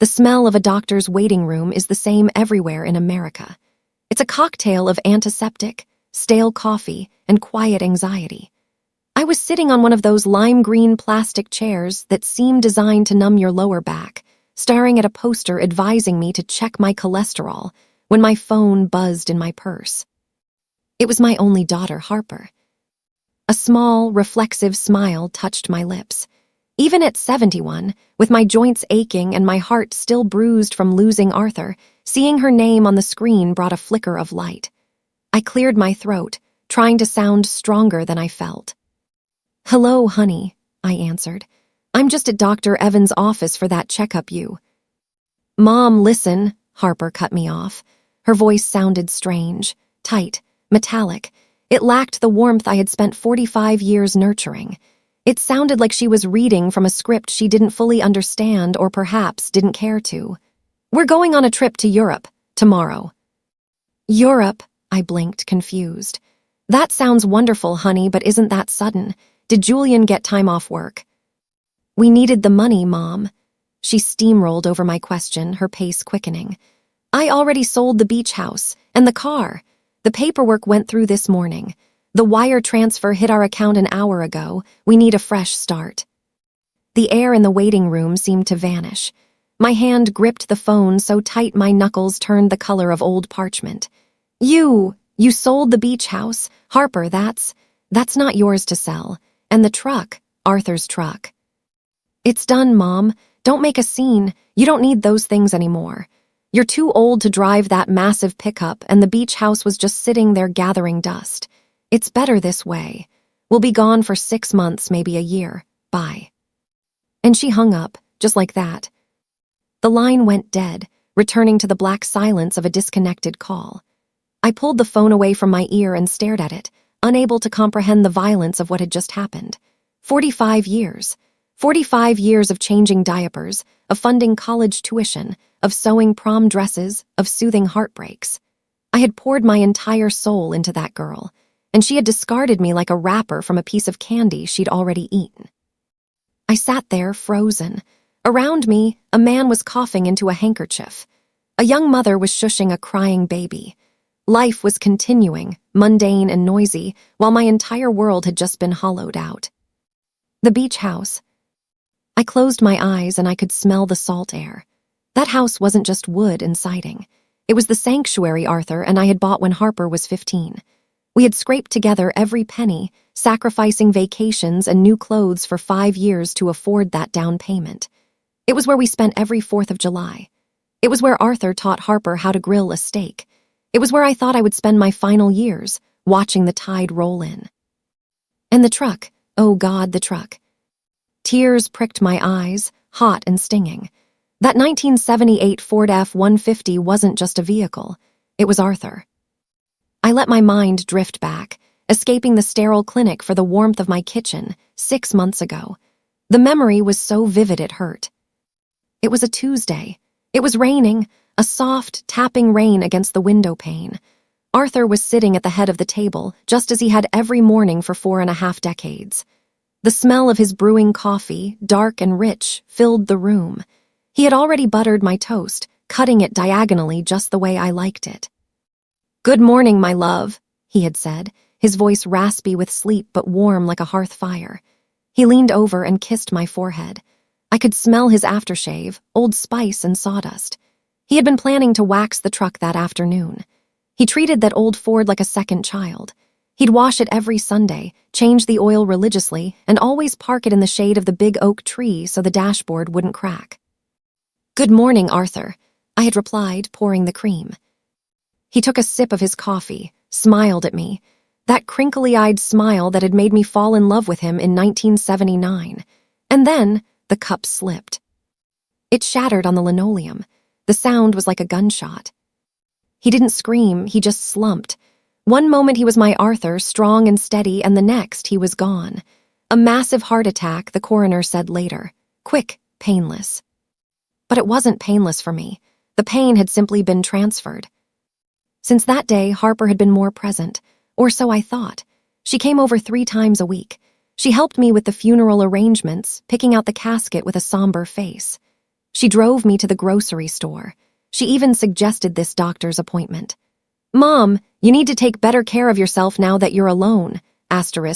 The smell of a doctor's waiting room is the same everywhere in America. It's a cocktail of antiseptic, stale coffee, and quiet anxiety. I was sitting on one of those lime green plastic chairs that seem designed to numb your lower back, staring at a poster advising me to check my cholesterol when my phone buzzed in my purse. It was my only daughter, Harper. A small, reflexive smile touched my lips. Even at 71, with my joints aching and my heart still bruised from losing Arthur, seeing her name on the screen brought a flicker of light. I cleared my throat, trying to sound stronger than I felt. "Hello, honey," I answered. "I'm just at Dr. Evans' office for that checkup you—" "Mom, listen," Harper cut me off. Her voice sounded strange, tight, metallic. It lacked the warmth I had spent 45 years nurturing. It sounded like she was reading from a script she didn't fully understand or perhaps didn't care to. "We're going on a trip to Europe, tomorrow." "Europe?" I blinked, confused. "That sounds wonderful, honey, but isn't that sudden? Did Julian get time off work?" "We needed the money, Mom." She steamrolled over my question, her pace quickening. "I already sold the beach house and the car. The paperwork went through this morning. The wire transfer hit our account an hour ago. We need a fresh start." The air in the waiting room seemed to vanish. My hand gripped the phone so tight my knuckles turned the color of old parchment. You sold the beach house? Harper, that's not yours to sell. And the truck, Arthur's truck." "It's done, Mom. Don't make a scene. You don't need those things anymore. You're too old to drive that massive pickup, and the beach house was just sitting there gathering dust. It's better this way. We'll be gone for 6 months, maybe a year. Bye." And she hung up, just like that. The line went dead, returning to the black silence of a disconnected call. I pulled the phone away from my ear and stared at it, unable to comprehend the violence of what had just happened. 45 years. 45 years of changing diapers, of funding college tuition, of sewing prom dresses, of soothing heartbreaks. I had poured my entire soul into that girl, and she had discarded me like a wrapper from a piece of candy she'd already eaten. I sat there, frozen. Around me, a man was coughing into a handkerchief. A young mother was shushing a crying baby. Life was continuing, mundane and noisy, while my entire world had just been hollowed out. The beach house. I closed my eyes and I could smell the salt air. That house wasn't just wood and siding. It was the sanctuary Arthur and I had bought when Harper was 15. We had scraped together every penny, sacrificing vacations and new clothes for 5 years to afford that down payment. It was where we spent every 4th of July. It was where Arthur taught Harper how to grill a steak. It was where I thought I would spend my final years, watching the tide roll in. And the truck, oh God, the truck. Tears pricked my eyes, hot and stinging. That 1978 Ford F-150 wasn't just a vehicle, it was Arthur. I let my mind drift back, escaping the sterile clinic for the warmth of my kitchen 6 months ago. The memory was so vivid it hurt. It was a Tuesday. It was raining, a soft, tapping rain against the window pane. Arthur was sitting at the head of the table, just as he had every morning for 4.5 decades. The smell of his brewing coffee, dark and rich, filled the room. He had already buttered my toast, cutting it diagonally just the way I liked it. "Good morning, my love," he had said, his voice raspy with sleep but warm like a hearth fire. He leaned over and kissed my forehead. I could smell his aftershave, Old Spice and sawdust. He had been planning to wax the truck that afternoon. He treated that old Ford like a second child. He'd wash it every Sunday, change the oil religiously, and always park it in the shade of the big oak tree so the dashboard wouldn't crack. "Good morning, Arthur," I had replied, pouring the cream. He took a sip of his coffee, smiled at me, that crinkly-eyed smile that had made me fall in love with him in 1979. And then the cup slipped. It shattered on the linoleum. The sound was like a gunshot. He didn't scream, he just slumped. One moment he was my Arthur, strong and steady, and the next he was gone. A massive heart attack, the coroner said later. Quick, painless. But it wasn't painless for me. The pain had simply been transferred. Since that day, Harper had been more present, or so I thought. She came over 3 times a week. She helped me with the funeral arrangements, picking out the casket with a somber face. She drove me to the grocery store. She even suggested this doctor's appointment. "Mom, you need to take better care of yourself now that you're alone,"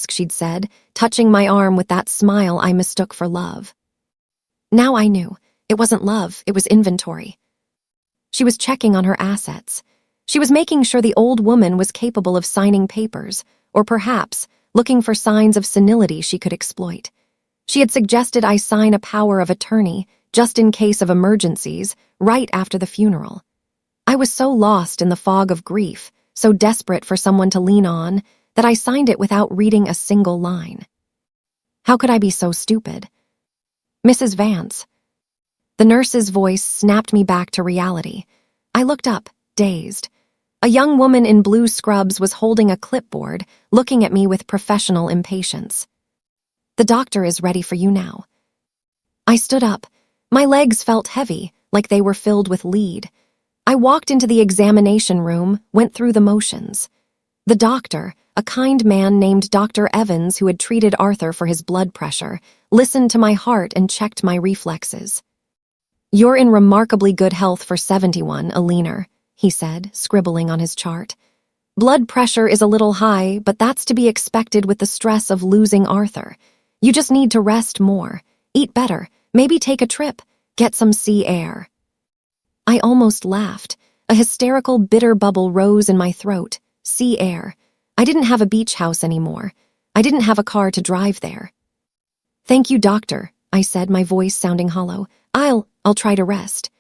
she'd said, touching my arm with that smile I mistook for love. Now I knew. It wasn't love, it was inventory. She was checking on her assets. She was making sure the old woman was capable of signing papers, or perhaps looking for signs of senility she could exploit. She had suggested I sign a power of attorney, just in case of emergencies, right after the funeral. I was so lost in the fog of grief, so desperate for someone to lean on, that I signed it without reading a single line. How could I be so stupid? "Mrs. Vance." The nurse's voice snapped me back to reality. I looked up, dazed. A young woman in blue scrubs was holding a clipboard, looking at me with professional impatience. "The doctor is ready for you now." I stood up. My legs felt heavy, like they were filled with lead. I walked into the examination room, went through the motions. The doctor, a kind man named Dr. Evans who had treated Arthur for his blood pressure, listened to my heart and checked my reflexes. "You're in remarkably good health for 71, Aliner," he said, scribbling on his chart. "Blood pressure is a little high, but that's to be expected with the stress of losing Arthur. You just need to rest more, eat better, maybe take a trip, get some sea air." I almost laughed. A hysterical, bitter bubble rose in my throat. Sea air. I didn't have a beach house anymore. I didn't have a car to drive there. "Thank you, doctor," I said, my voice sounding hollow. I'll try to rest."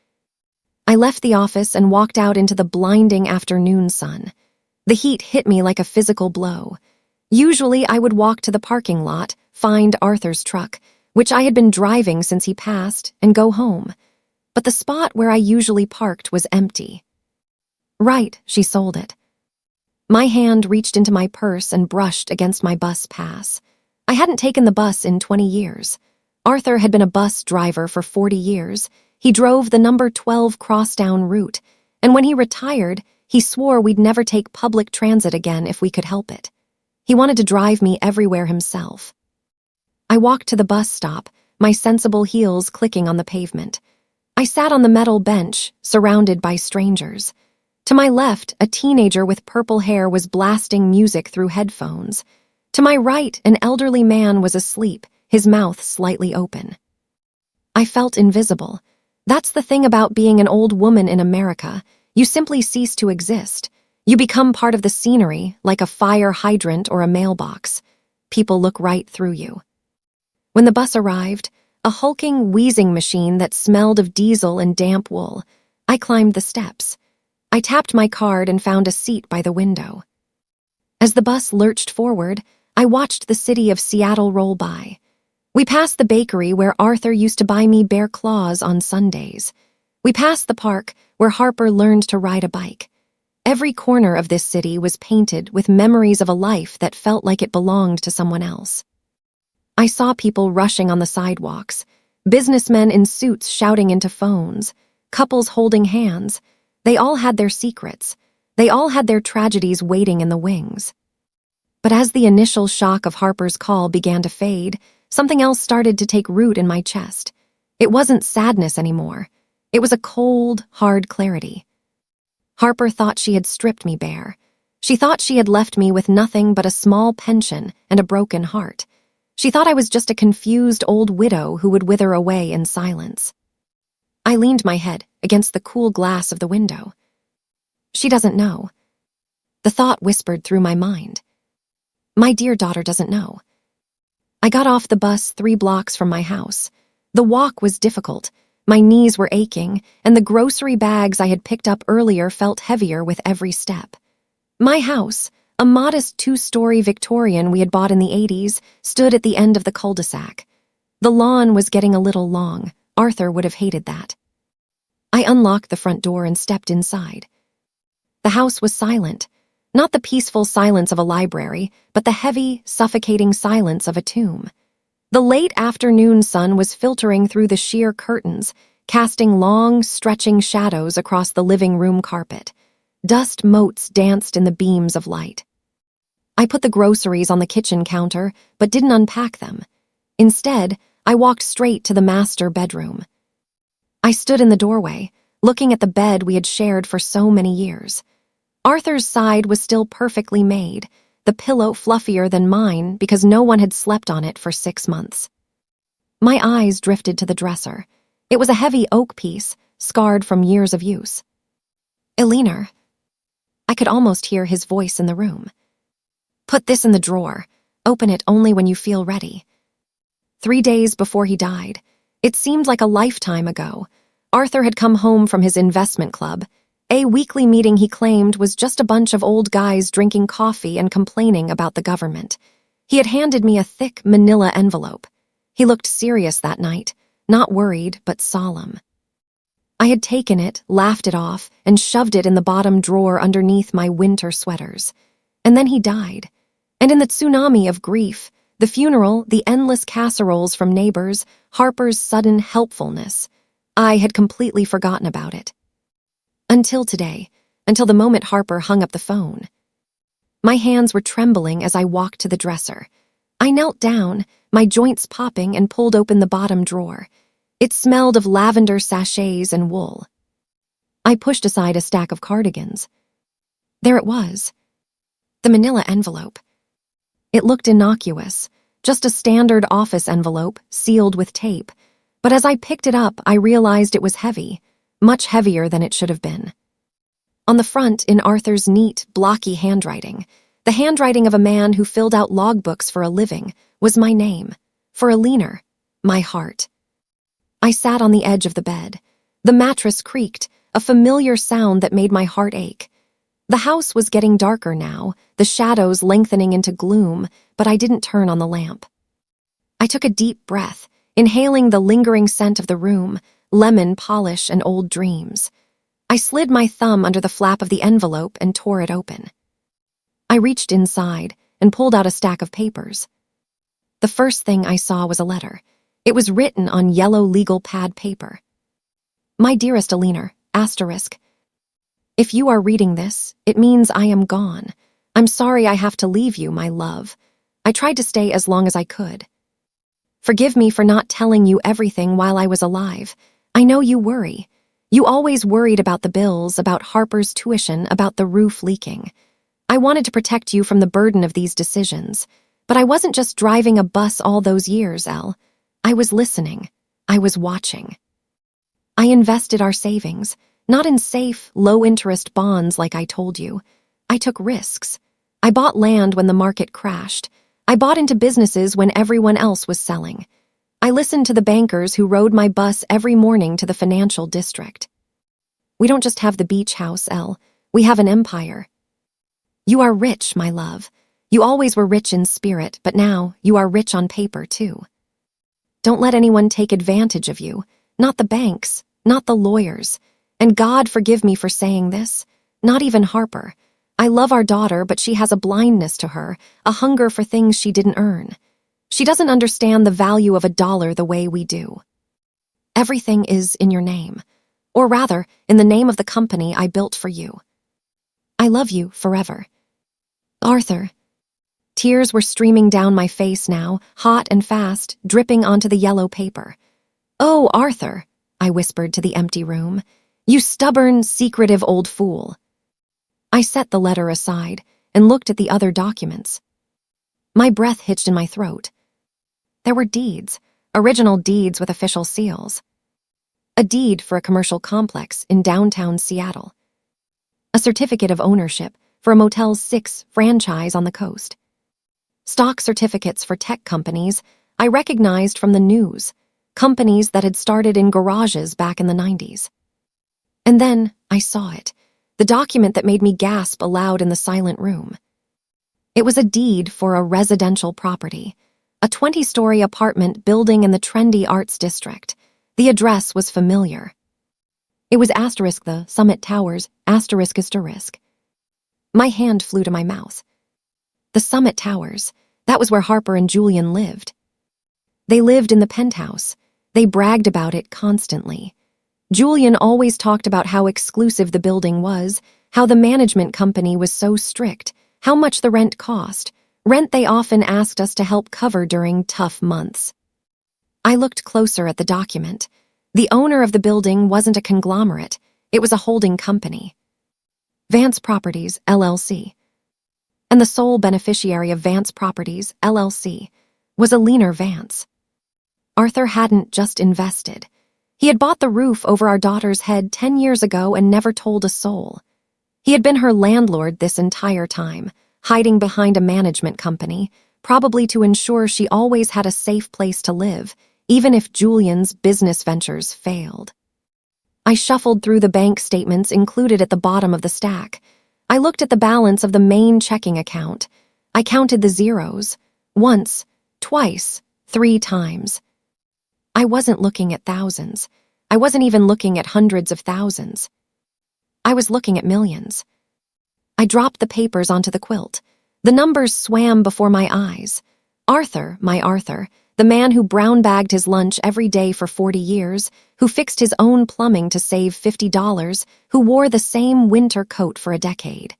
I left the office and walked out into the blinding afternoon sun. The heat hit me like a physical blow. Usually I would walk to the parking lot, find Arthur's truck, which I had been driving since he passed, and go home. But the spot where I usually parked was empty. "Right, she sold it." My hand reached into my purse and brushed against my bus pass. I hadn't taken the bus in 20 years. Arthur had been a bus driver for 40 years. He drove the number 12 crosstown route, and when he retired, he swore we'd never take public transit again if we could help it. He wanted to drive me everywhere himself. I walked to the bus stop, my sensible heels clicking on the pavement. I sat on the metal bench, surrounded by strangers. To my left, a teenager with purple hair was blasting music through headphones. To my right, an elderly man was asleep, his mouth slightly open. I felt invisible. That's the thing about being an old woman in America. You simply cease to exist. You become part of the scenery, like a fire hydrant or a mailbox. People look right through you. When the bus arrived, a hulking, wheezing machine that smelled of diesel and damp wool, I climbed the steps. I tapped my card and found a seat by the window. As the bus lurched forward, I watched the city of Seattle roll by. We passed the bakery where Arthur used to buy me bear claws on Sundays. We passed the park where Harper learned to ride a bike. Every corner of this city was painted with memories of a life that felt like it belonged to someone else. I saw people rushing on the sidewalks, businessmen in suits shouting into phones, couples holding hands. They all had their secrets. They all had their tragedies waiting in the wings. But as the initial shock of Harper's call began to fade, something else started to take root in my chest. It wasn't sadness anymore. It was a cold, hard clarity. Harper thought she had stripped me bare. She thought she had left me with nothing but a small pension and a broken heart. She thought I was just a confused old widow who would wither away in silence. I leaned my head against the cool glass of the window. She doesn't know. The thought whispered through my mind. My dear daughter doesn't know. I got off the bus 3 blocks from my house. The walk was difficult. My knees were aching, and the grocery bags I had picked up earlier felt heavier with every step. My house, a modest 2-story Victorian we had bought in the 80s, stood at the end of the cul-de-sac. The lawn was getting a little long. Arthur would have hated that. I unlocked the front door and stepped inside. The house was silent, not the peaceful silence of a library, but the heavy, suffocating silence of a tomb. The late afternoon sun was filtering through the sheer curtains, casting long, stretching shadows across the living room carpet. Dust motes danced in the beams of light. I put the groceries on the kitchen counter, but didn't unpack them. Instead, I walked straight to the master bedroom. I stood in the doorway, looking at the bed we had shared for so many years. Arthur's side was still perfectly made, the pillow fluffier than mine because no one had slept on it for 6 months. My eyes drifted to the dresser. It was a heavy oak piece, scarred from years of use. "Eleanor." I could almost hear his voice in the room. "Put this in the drawer. Open it only when you feel ready." 3 days before he died, it seemed like a lifetime ago, Arthur had come home from his investment club, a weekly meeting he claimed was just a bunch of old guys drinking coffee and complaining about the government. He had handed me a thick manila envelope. He looked serious that night, not worried but solemn. I had taken it, laughed it off, and shoved it in the bottom drawer underneath my winter sweaters. And then he died. And in the tsunami of grief, the funeral, the endless casseroles from neighbors, Harper's sudden helpfulness, I had completely forgotten about it. Until today, until the moment Harper hung up the phone. My hands were trembling as I walked to the dresser. I knelt down, my joints popping, and pulled open the bottom drawer. It smelled of lavender sachets and wool. I pushed aside a stack of cardigans. There it was. The manila envelope. It looked innocuous, just a standard office envelope, sealed with tape. But as I picked it up, I realized it was heavy, much heavier than it should have been. On the front, in Arthur's neat, blocky handwriting, the handwriting of a man who filled out logbooks for a living, was my name, for Eleanor, my heart. I sat on the edge of the bed. The mattress creaked, a familiar sound that made my heart ache. The house was getting darker now, the shadows lengthening into gloom, but I didn't turn on the lamp. I took a deep breath, inhaling the lingering scent of the room, lemon polish and old dreams. I slid my thumb under the flap of the envelope and tore it open. I reached inside and pulled out a stack of papers. The first thing I saw was a letter. It was written on yellow legal pad paper. "My dearest Eleanor, asterisk. If you are reading this, it means I am gone. I'm sorry I have to leave you, my love. I tried to stay as long as I could. Forgive me for not telling you everything while I was alive. I know you worry. You always worried about the bills, about Harper's tuition, about the roof leaking. I wanted to protect you from the burden of these decisions. But I wasn't just driving a bus all those years, Elle. I was listening. I was watching. I invested our savings, not in safe, low-interest bonds like I told you. I took risks. I bought land when the market crashed. I bought into businesses when everyone else was selling. I listened to the bankers who rode my bus every morning to the financial district. We don't just have the beach house, Elle. We have an empire. You are rich, my love. You always were rich in spirit, but now you are rich on paper, too. Don't let anyone take advantage of you. Not the banks, not the lawyers. And God forgive me for saying this, not even Harper. I love our daughter, but she has a blindness to her, a hunger for things she didn't earn. She doesn't understand the value of a dollar the way we do. Everything is in your name, or rather, in the name of the company I built for you. I love you forever. Arthur. Tears were streaming down my face now, hot and fast, dripping onto the yellow paper. "Oh, Arthur," I whispered to the empty room. "You stubborn, secretive old fool." I set the letter aside and looked at the other documents. My breath hitched in my throat. There were deeds, original deeds with official seals. A deed for a commercial complex in downtown Seattle. A certificate of ownership for a Motel 6 franchise on the coast. Stock certificates for tech companies I recognized from the news, companies that had started in garages back in the 90s. And then I saw it, the document that made me gasp aloud in the silent room. It was a deed for a residential property, a 20-story apartment building in the trendy arts district. The address was familiar. It was asterisk the Summit Towers, asterisk asterisk. My hand flew to my mouth. The Summit Towers, that was where Harper and Julian lived. They lived in the penthouse. They bragged about it constantly. Julian always talked about how exclusive the building was, how the management company was so strict, how much the rent cost, rent they often asked us to help cover during tough months. I looked closer at the document. The owner of the building wasn't a conglomerate, it was a holding company. Vance Properties, LLC. And the sole beneficiary of Vance Properties, LLC, was a leaner Vance. Arthur hadn't just invested. He had bought the roof over our daughter's head 10 years ago and never told a soul. He had been her landlord this entire time, hiding behind a management company, probably to ensure she always had a safe place to live, even if Julian's business ventures failed. I shuffled through the bank statements included at the bottom of the stack. I looked at the balance of the main checking account. I counted the zeros. Once, twice, 3 times. I wasn't looking at thousands. I wasn't even looking at hundreds of thousands. I was looking at millions. I dropped the papers onto the quilt. The numbers swam before my eyes. Arthur, my Arthur, the man who brown-bagged his lunch every day for 40 years, who fixed his own plumbing to save $50, who wore the same winter coat for a decade.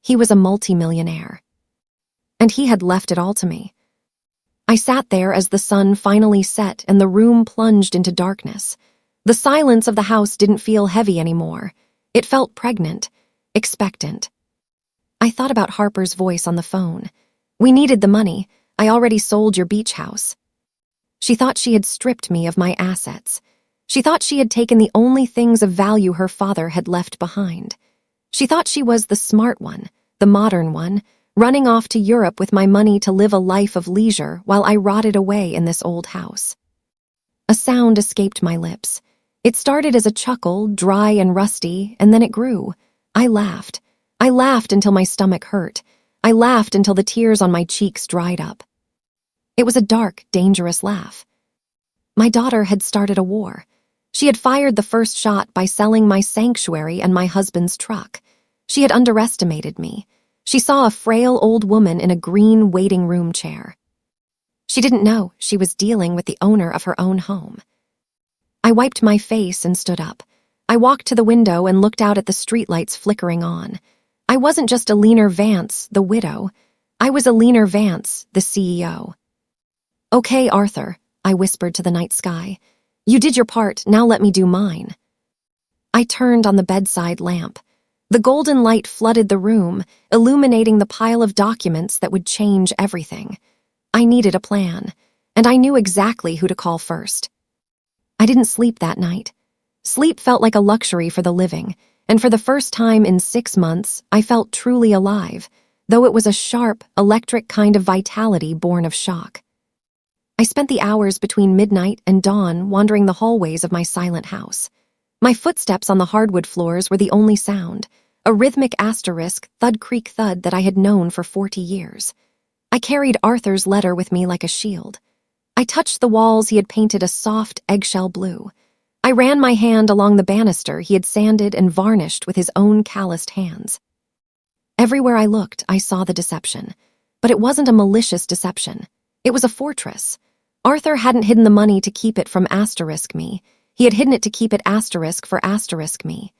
He was a multimillionaire. And he had left it all to me. I sat there as the sun finally set and the room plunged into darkness. The silence of the house didn't feel heavy anymore. It felt pregnant, expectant. I thought about Harper's voice on the phone. "We needed the money. I already sold your beach house." She thought she had stripped me of my assets. She thought she had taken the only things of value her father had left behind. She thought she was the smart one, the modern one, running off to Europe with my money to live a life of leisure while I rotted away in this old house. A sound escaped my lips. It started as a chuckle, dry and rusty, and then it grew. I laughed. I laughed until my stomach hurt. I laughed until the tears on my cheeks dried up. It was a dark, dangerous laugh. My daughter had started a war. She had fired the first shot by selling my sanctuary and my husband's truck. She had underestimated me. She saw a frail old woman in a green waiting room chair. She didn't know she was dealing with the owner of her own home. I wiped my face and stood up. I walked to the window and looked out at the streetlights flickering on. I wasn't just a leaner Vance, the widow. I was a leaner Vance, the CEO. "Okay, Arthur," I whispered to the night sky. "You did your part, now let me do mine." I turned on the bedside lamp. The golden light flooded the room, illuminating the pile of documents that would change everything. I needed a plan, and I knew exactly who to call first. I didn't sleep that night. Sleep felt like a luxury for the living, and for the first time in 6 months, I felt truly alive, though it was a sharp, electric kind of vitality born of shock. I spent the hours between midnight and dawn wandering the hallways of my silent house. My footsteps on the hardwood floors were the only sound, a rhythmic asterisk thud creak thud that I had known for 40 years. I carried Arthur's letter with me like a shield. I touched the walls he had painted a soft eggshell blue. I ran my hand along the banister he had sanded and varnished with his own calloused hands. Everywhere I looked, I saw the deception. But it wasn't a malicious deception. It was a fortress. Arthur hadn't hidden the money to keep it from asterisk me. He had hidden it to keep it asterisk for asterisk me.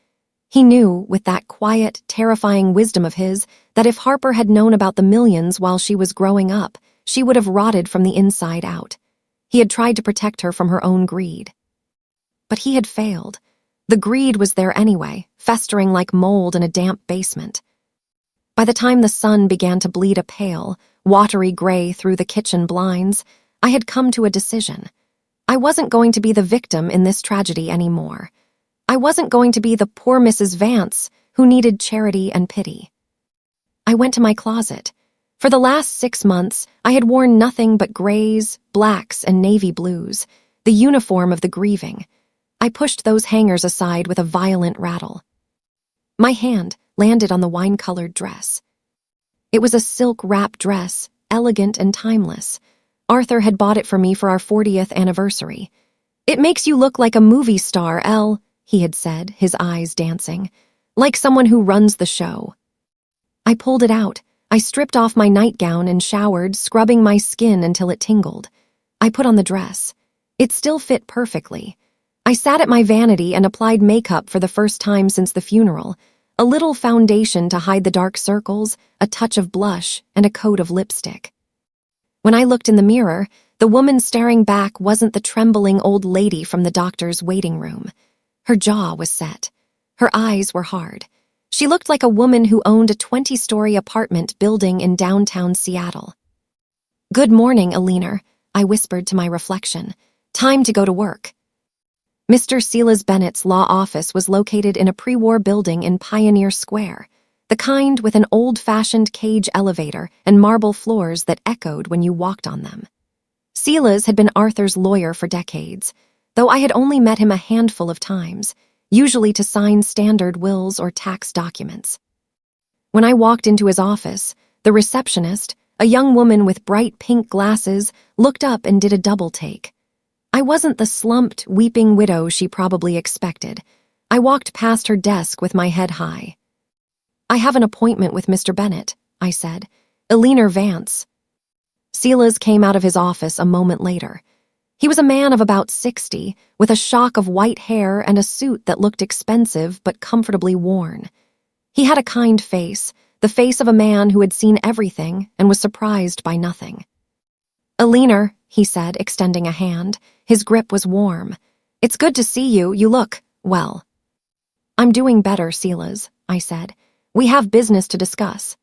He knew, with that quiet, terrifying wisdom of his, that if Harper had known about the millions while she was growing up, she would have rotted from the inside out. He had tried to protect her from her own greed. But he had failed. The greed was there anyway, festering like mold in a damp basement. By the time the sun began to bleed a pale, watery gray through the kitchen blinds, I had come to a decision. I wasn't going to be the victim in this tragedy anymore. I wasn't going to be the poor Mrs. Vance who needed charity and pity. I went to my closet. For the last 6 months, I had worn nothing but grays, blacks, and navy blues, the uniform of the grieving. I pushed those hangers aside with a violent rattle. My hand landed on the wine-colored dress. It was a silk wrap dress, elegant and timeless. Arthur had bought it for me for our 40th anniversary. "It makes you look like a movie star, Elle," he had said, his eyes dancing. "Like someone who runs the show." I pulled it out. I stripped off my nightgown and showered, scrubbing my skin until it tingled. I put on the dress. It still fit perfectly. I sat at my vanity and applied makeup for the first time since the funeral, a little foundation to hide the dark circles, a touch of blush, and a coat of lipstick. When I looked in the mirror, The woman staring back wasn't the trembling old lady from the doctor's waiting room. Her jaw was set. Her eyes were hard. She looked like a woman who owned a 20-story apartment building in downtown Seattle. "Good morning, Alina," I whispered to my reflection. "Time to go to work." Mr. Silas Bennett's law office was located in a pre-war building in Pioneer Square, the kind with an old-fashioned cage elevator and marble floors that echoed when you walked on them. Silas had been Arthur's lawyer for decades, though I had only met him a handful of times, usually to sign standard wills or tax documents. When I walked into his office, the receptionist, a young woman with bright pink glasses, looked up and did a double take. I wasn't the slumped, weeping widow she probably expected. I walked past her desk with my head high. "I have an appointment with Mr. Bennett," I said. "Alina Vance." Silas came out of his office a moment later. He was a man of about 60, with a shock of white hair and a suit that looked expensive but comfortably worn. He had a kind face, the face of a man who had seen everything and was surprised by nothing. "Alina," he said, extending a hand. His grip was warm. "It's good to see you. You look, well." "I'm doing better, Silas," I said. "We have business to discuss."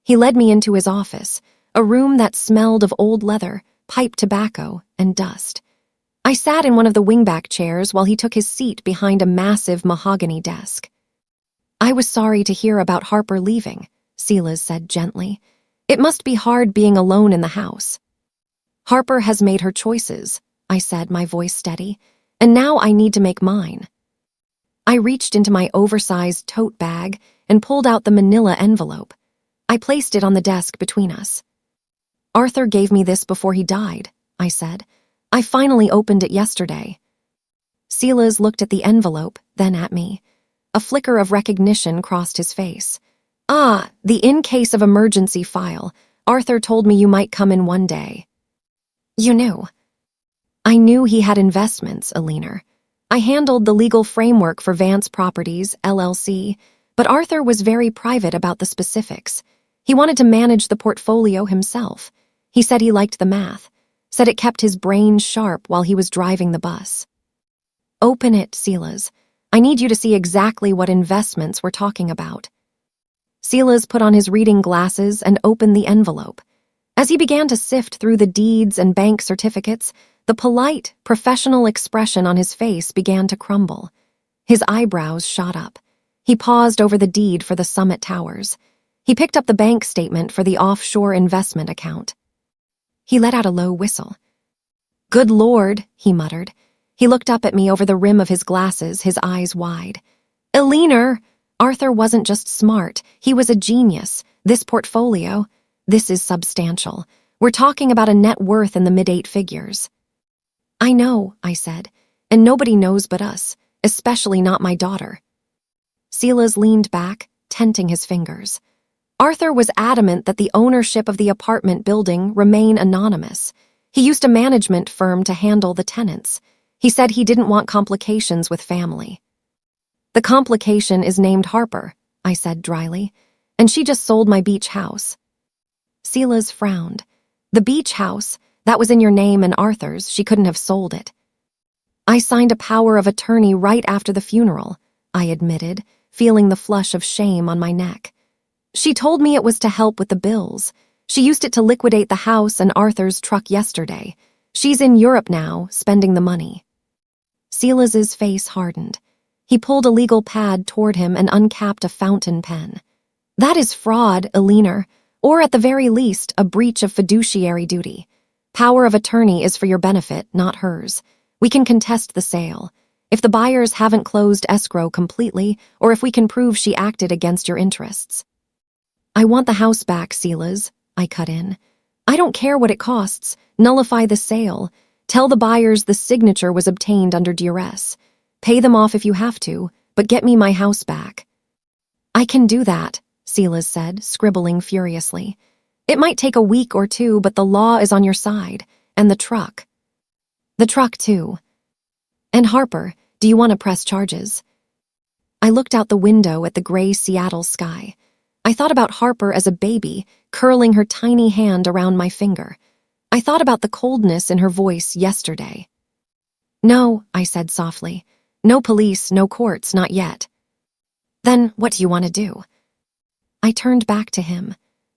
He led me into his office, a room that smelled of old leather, pipe tobacco, and dust. I sat in one of the wingback chairs while he took his seat behind a massive mahogany desk. "I was sorry to hear about Harper leaving," Silas said gently. "It must be hard being alone in the house." "Harper has made her choices," I said, my voice steady, "and now I need to make mine." I reached into my oversized tote bag and pulled out the manila envelope. I placed it on the desk between us. "Arthur gave me this before he died," I said. "I finally opened it yesterday." Silas looked at the envelope, then at me. A flicker of recognition crossed his face. "Ah, the in case of emergency file. Arthur told me you might come in one day." "You knew?" "I knew he had investments, Alina. I handled the legal framework for Vance Properties, LLC, but Arthur was very private about the specifics. He wanted to manage the portfolio himself. He said he liked the math, said it kept his brain sharp while he was driving the bus." "Open it, Silas. I need you to see exactly what investments we're talking about." Silas put on his reading glasses and opened the envelope. As he began to sift through the deeds and bank certificates, the polite, professional expression on his face began to crumble. His eyebrows shot up. He paused over the deed for the Summit Towers. He picked up the bank statement for the offshore investment account. He let out a low whistle. "Good Lord," he muttered. He looked up at me over the rim of his glasses, his eyes wide. "Alina, Arthur wasn't just smart, he was a genius. This portfolio, this is substantial. We're talking about a net worth in the mid-8 figures." "I know," I said, "and nobody knows but us, especially not my daughter." Silas leaned back, tenting his fingers. Arthur was adamant that the ownership of the apartment building remain anonymous. He used a management firm to handle the tenants. He said he didn't want complications with family. "The complication is named Harper," I said dryly, "and she just sold my beach house." Silas frowned. "The beach house, that was in your name and Arthur's. She couldn't have sold it." "I signed a power of attorney right after the funeral," I admitted, feeling the flush of shame on my neck. "She told me it was to help with the bills. She used it to liquidate the house and Arthur's truck yesterday. She's in Europe now, spending the money." Silas's face hardened. He pulled a legal pad toward him and uncapped a fountain pen. "That is fraud, Alina, or at the very least, a breach of fiduciary duty. Power of attorney is for your benefit, not hers. We can contest the sale. If the buyers haven't closed escrow completely, or if we can prove she acted against your interests." "I want the house back, Silas," I cut in. "I don't care what it costs. Nullify the sale. Tell the buyers the signature was obtained under duress. Pay them off if you have to, but get me my house back." "I can do that," Silas said, scribbling furiously. "It might take a week or two, but the law is on your side. And the truck." "The truck, too." "And Harper, do you want to press charges?" I looked out the window at the gray Seattle sky. I thought about Harper as a baby, curling her tiny hand around my finger. I thought about the coldness in her voice yesterday. No, I said softly. No police, no courts, not yet. Then what do you want to do? I turned back to him.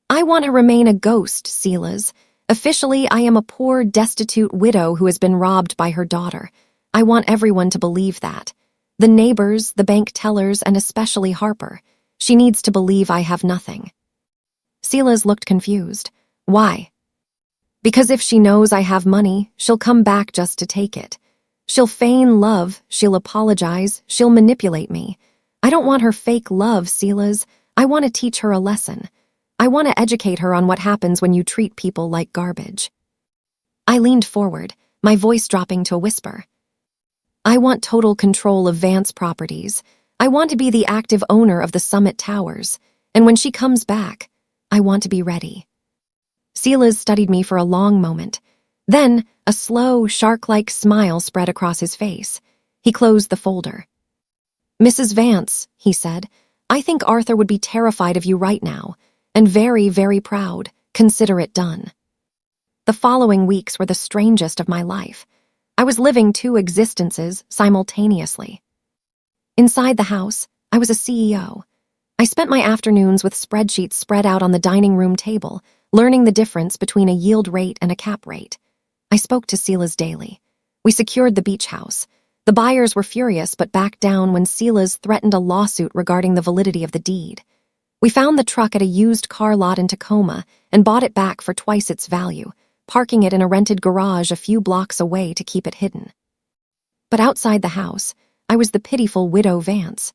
I want to remain a ghost, Silas. Officially, I am a poor, destitute widow who has been robbed by her daughter. I want everyone to believe that. The neighbors, the bank tellers, and especially Harper. She needs to believe I have nothing. Silas looked confused. Why? Because if she knows I have money, she'll come back just to take it. She'll feign love, she'll apologize, she'll manipulate me. I don't want her fake love, Silas. I want to teach her a lesson. I want to educate her on what happens when you treat people like garbage. I leaned forward, my voice dropping to a whisper. I want total control of Vance Properties. I want to be the active owner of the Summit Towers. And when she comes back, I want to be ready. Silas studied me for a long moment. Then, a slow, shark-like smile spread across his face. He closed the folder. Mrs. Vance, he said, I think Arthur would be terrified of you right now, and very, very proud. Consider it done. The following weeks were the strangest of my life. I was living two existences simultaneously. Inside the house, I was a CEO. I spent my afternoons with spreadsheets spread out on the dining room table, learning the difference between a yield rate and a cap rate. I spoke to Silas daily. We secured the beach house. The buyers were furious but backed down when Silas threatened a lawsuit regarding the validity of the deed. We found the truck at a used car lot in Tacoma and bought it back for twice its value, parking it in a rented garage a few blocks away to keep it hidden. But outside the house, I was the pitiful widow Vance.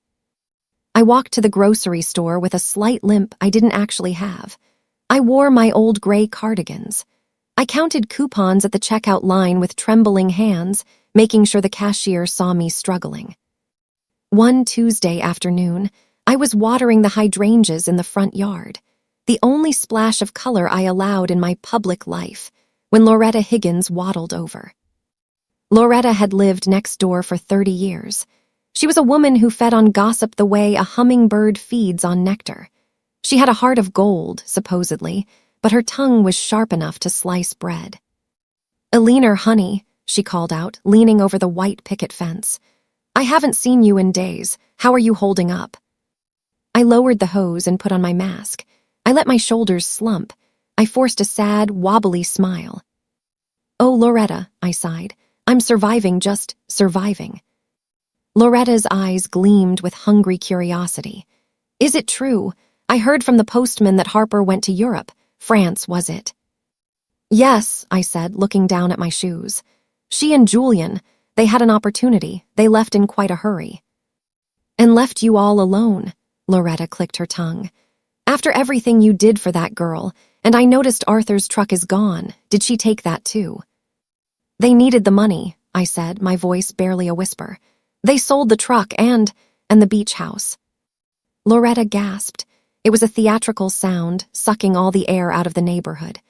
I walked to the grocery store with a slight limp I didn't actually have. I wore my old gray cardigans. I counted coupons at the checkout line with trembling hands, making sure the cashier saw me struggling. One Tuesday afternoon, I was watering the hydrangeas in the front yard, the only splash of color I allowed in my public life, when Loretta Higgins waddled over. Loretta had lived next door for 30 years. She was a woman who fed on gossip the way a hummingbird feeds on nectar. She had a heart of gold, supposedly, but her tongue was sharp enough to slice bread. "Eleanor, honey," she called out, leaning over the white picket fence. "I haven't seen you in days. How are you holding up?" I lowered the hose and put on my mask. I let my shoulders slump. I forced a sad, wobbly smile. "Oh, Loretta," I sighed. "I'm surviving, just surviving." Loretta's eyes gleamed with hungry curiosity. "Is it true? I heard from the postman that Harper went to Europe. France, was it?" "Yes," I said, looking down at my shoes. "She and Julian, they had an opportunity. They left in quite a hurry." "And left you all alone," Loretta clicked her tongue. "After everything you did for that girl, and I noticed Arthur's truck is gone. Did she take that too?" "They needed the money," I said, my voice barely a whisper. "They sold the truck and the beach house." Loretta gasped. It was a theatrical sound, sucking all the air out of the neighborhood.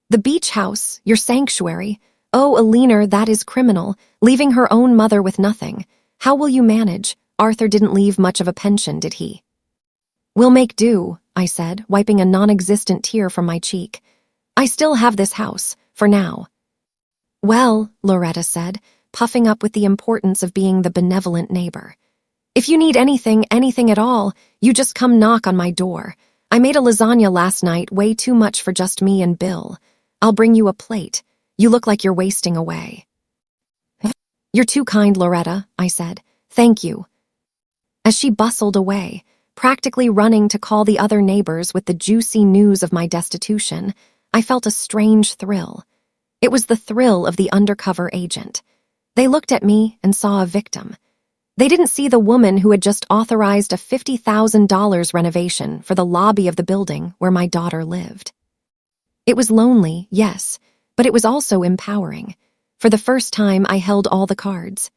"The beach house, your sanctuary. Oh, Eleanor, that is criminal, leaving her own mother with nothing. How will you manage? Arthur didn't leave much of a pension, did he?" "We'll make do," I said, wiping a non-existent tear from my cheek. "I still have this house, for now." "Well," Loretta said, puffing up with the importance of being the benevolent neighbor. "If you need anything at all, you just come knock on my door. I made a lasagna last night, way too much for just me and Bill. I'll bring you a plate. You look like you're wasting away." "You're too kind, Loretta," I said. "Thank you." As she bustled away, practically running to call the other neighbors with the juicy news of my destitution, I felt a strange thrill. It was the thrill of the undercover agent. They looked at me and saw a victim. They didn't see the woman who had just authorized a $50,000 renovation for the lobby of the building where my daughter lived. It was lonely, yes, but it was also empowering. For the first time, I held all the cards.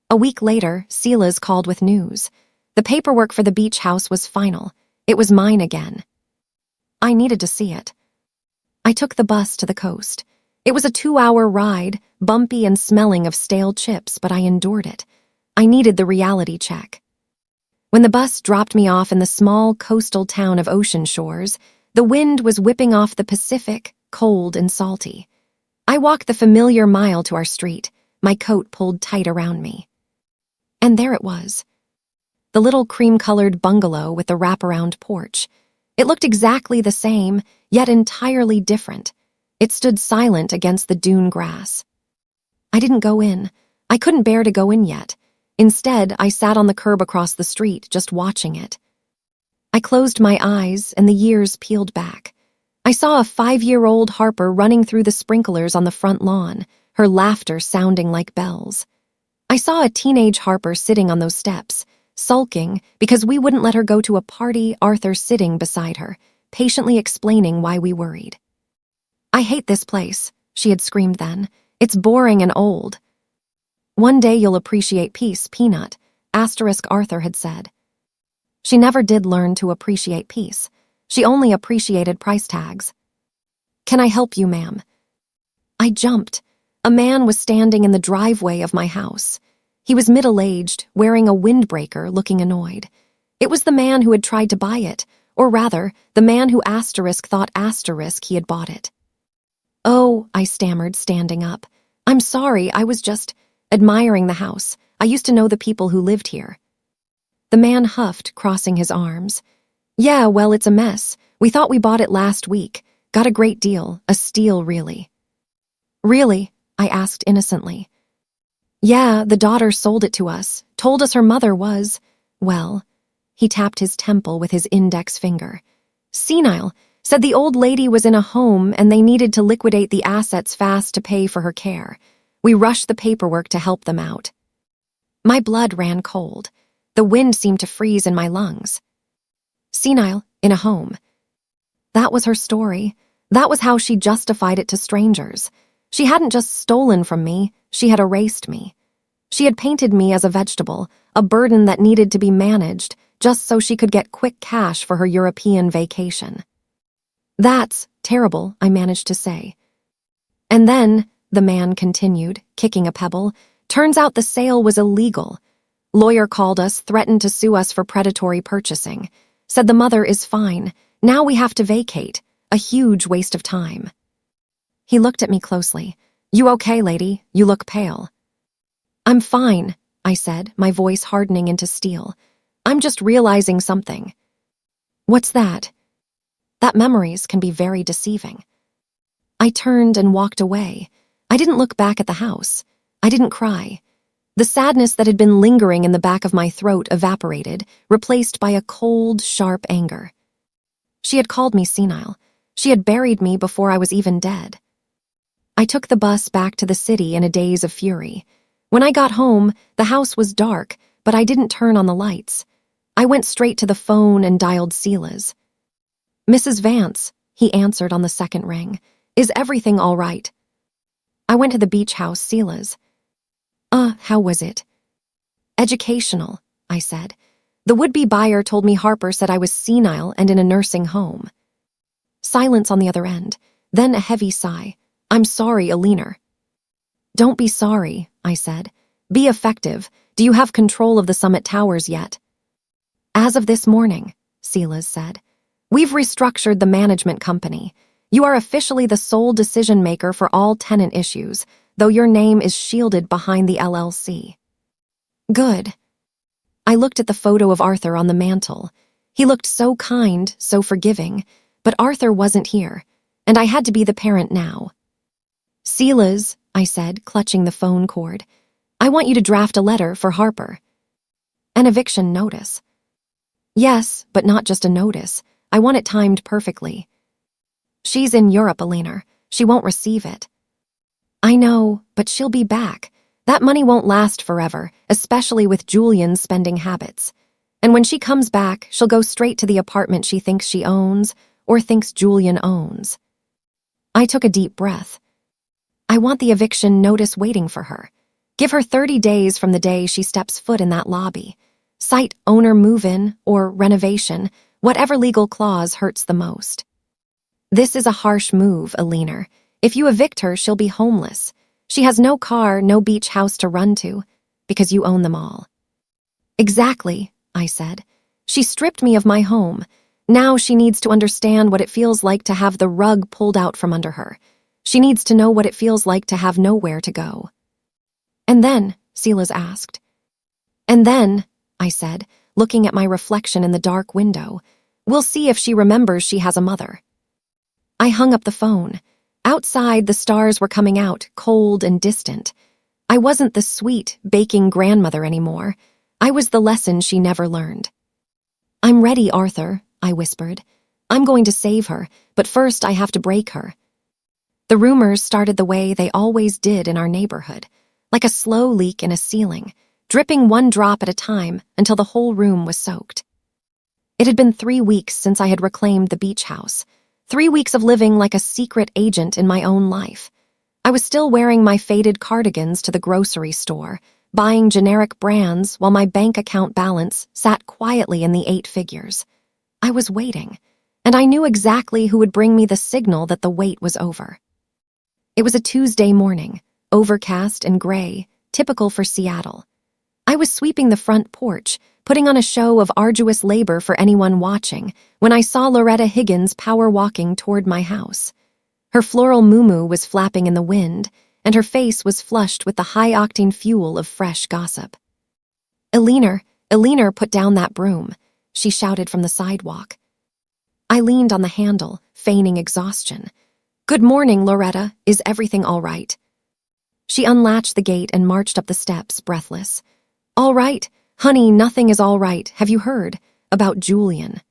A week later, Silas called with news. The paperwork for the beach house was final. It was mine again. I needed to see it. I took the bus to the coast. It was a 2-hour ride, bumpy and smelling of stale chips, but I endured it. I needed the reality check. When the bus dropped me off in the small coastal town of Ocean Shores, the wind was whipping off the Pacific, cold and salty. I walked the familiar mile to our street, my coat pulled tight around me. And there it was. The little cream-colored bungalow with the wraparound porch. It looked exactly the same, yet entirely different. It stood silent against the dune grass. I didn't go in. I couldn't bear to go in yet. Instead, I sat on the curb across the street, just watching it. I closed my eyes, and the years peeled back. I saw a 5-year-old Harper running through the sprinklers on the front lawn, her laughter sounding like bells. I saw a teenage Harper sitting on those steps, sulking because we wouldn't let her go to a party, Arthur sitting beside her, patiently explaining why we worried. "I hate this place," she had screamed then. "It's boring and old." "One day you'll appreciate peace, Peanut," Arthur had said. She never did learn to appreciate peace. She only appreciated price tags. "Can I help you, ma'am?" I jumped. A man was standing in the driveway of my house. He was middle-aged, wearing a windbreaker, looking annoyed. It was the man who had tried to buy it, or rather, the man who thought he had bought it. "Oh," I stammered, standing up. "I'm sorry, I was just admiring the house. I used to know the people who lived here." The man huffed, crossing his arms. "Yeah, well, it's a mess. We thought we bought it last week. Got a great deal, a steal, really." "Really?" I asked innocently. "Yeah, the daughter sold it to us, told us her mother was, well," he tapped his temple with his index finger, "senile, said the old lady was in a home and they needed to liquidate the assets fast to pay for her care. We rushed the paperwork to help them out." My blood ran cold. The wind seemed to freeze in my lungs. Senile, in a home. That was her story. That was how she justified it to strangers. She hadn't just stolen from me, she had erased me. She had painted me as a vegetable, a burden that needed to be managed, just so she could get quick cash for her European vacation. "That's terrible," I managed to say. "And then," the man continued, kicking a pebble, "turns out the sale was illegal. Lawyer called us, threatened to sue us for predatory purchasing. Said the mother is fine. Now we have to vacate. A huge waste of time." He looked at me closely. "You okay, lady? You look pale." "I'm fine," I said, my voice hardening into steel. "I'm just realizing something." "What's that?" "That memories can be very deceiving." I turned and walked away. I didn't look back at the house. I didn't cry. The sadness that had been lingering in the back of my throat evaporated, replaced by a cold, sharp anger. She had called me senile. She had buried me before I was even dead. I took the bus back to the city in a daze of fury. When I got home, the house was dark, but I didn't turn on the lights. I went straight to the phone and dialed Sela's. "Mrs. Vance," he answered on the second ring. "Is everything all right?" I went to the beach house, Sela's. How was it?" "Educational," I said. "The would-be buyer told me Harper said I was senile and in a nursing home." Silence on the other end, then a heavy sigh. "I'm sorry, Alina." "Don't be sorry," I said. "Be effective. Do you have control of the Summit Towers yet?" "As of this morning," Sela's said. "We've restructured the management company. You are officially the sole decision-maker for all tenant issues, though your name is shielded behind the LLC." "Good." I looked at the photo of Arthur on the mantel. He looked so kind, so forgiving, but Arthur wasn't here, and I had to be the parent now. "Sela's," I said, clutching the phone cord. "I want you to draft a letter for Harper." "An eviction notice." "Yes, but not just a notice. I want it timed perfectly." "She's in Europe, Alina. She won't receive it." "I know, but she'll be back. That money won't last forever, especially with Julian's spending habits. And when she comes back, she'll go straight to the apartment she thinks she owns, or thinks Julian owns." I took a deep breath. I want the eviction notice waiting for her. Give her 30 days from the day she steps foot in that lobby. Cite owner move-in or renovation, whatever legal clause hurts the most. This is a harsh move, Alina. If you evict her, she'll be homeless. She has no car, no beach house to run to, because you own them all. Exactly, I said. She stripped me of my home. Now she needs to understand what it feels like to have the rug pulled out from under her. She needs to know what it feels like to have nowhere to go. And then, Silas asked. And then, I said, looking at my reflection in the dark window, we'll see if she remembers she has a mother. I hung up the phone. Outside, the stars were coming out, cold and distant. I wasn't the sweet, baking grandmother anymore. I was the lesson she never learned. I'm ready, Arthur, I whispered. I'm going to save her, but first I have to break her. The rumors started the way they always did in our neighborhood, like a slow leak in a ceiling, dripping one drop at a time until the whole room was soaked. It had been 3 weeks since I had reclaimed the beach house, 3 weeks of living like a secret agent in my own life. I was still wearing my faded cardigans to the grocery store, buying generic brands while my bank account balance sat quietly in the 8 figures. I was waiting, and I knew exactly who would bring me the signal that the wait was over. It was a Tuesday morning, overcast and gray, typical for Seattle. I was sweeping the front porch, putting on a show of arduous labor for anyone watching, when I saw Loretta Higgins power walking toward my house. Her floral muumuu was flapping in the wind, and her face was flushed with the high-octane fuel of fresh gossip. Eleanor, put down that broom," she shouted from the sidewalk. I leaned on the handle, feigning exhaustion. "Good morning, Loretta. Is everything all right?" She unlatched the gate and marched up the steps, breathless. "All right, honey, nothing is all right. Have you heard about Julian?"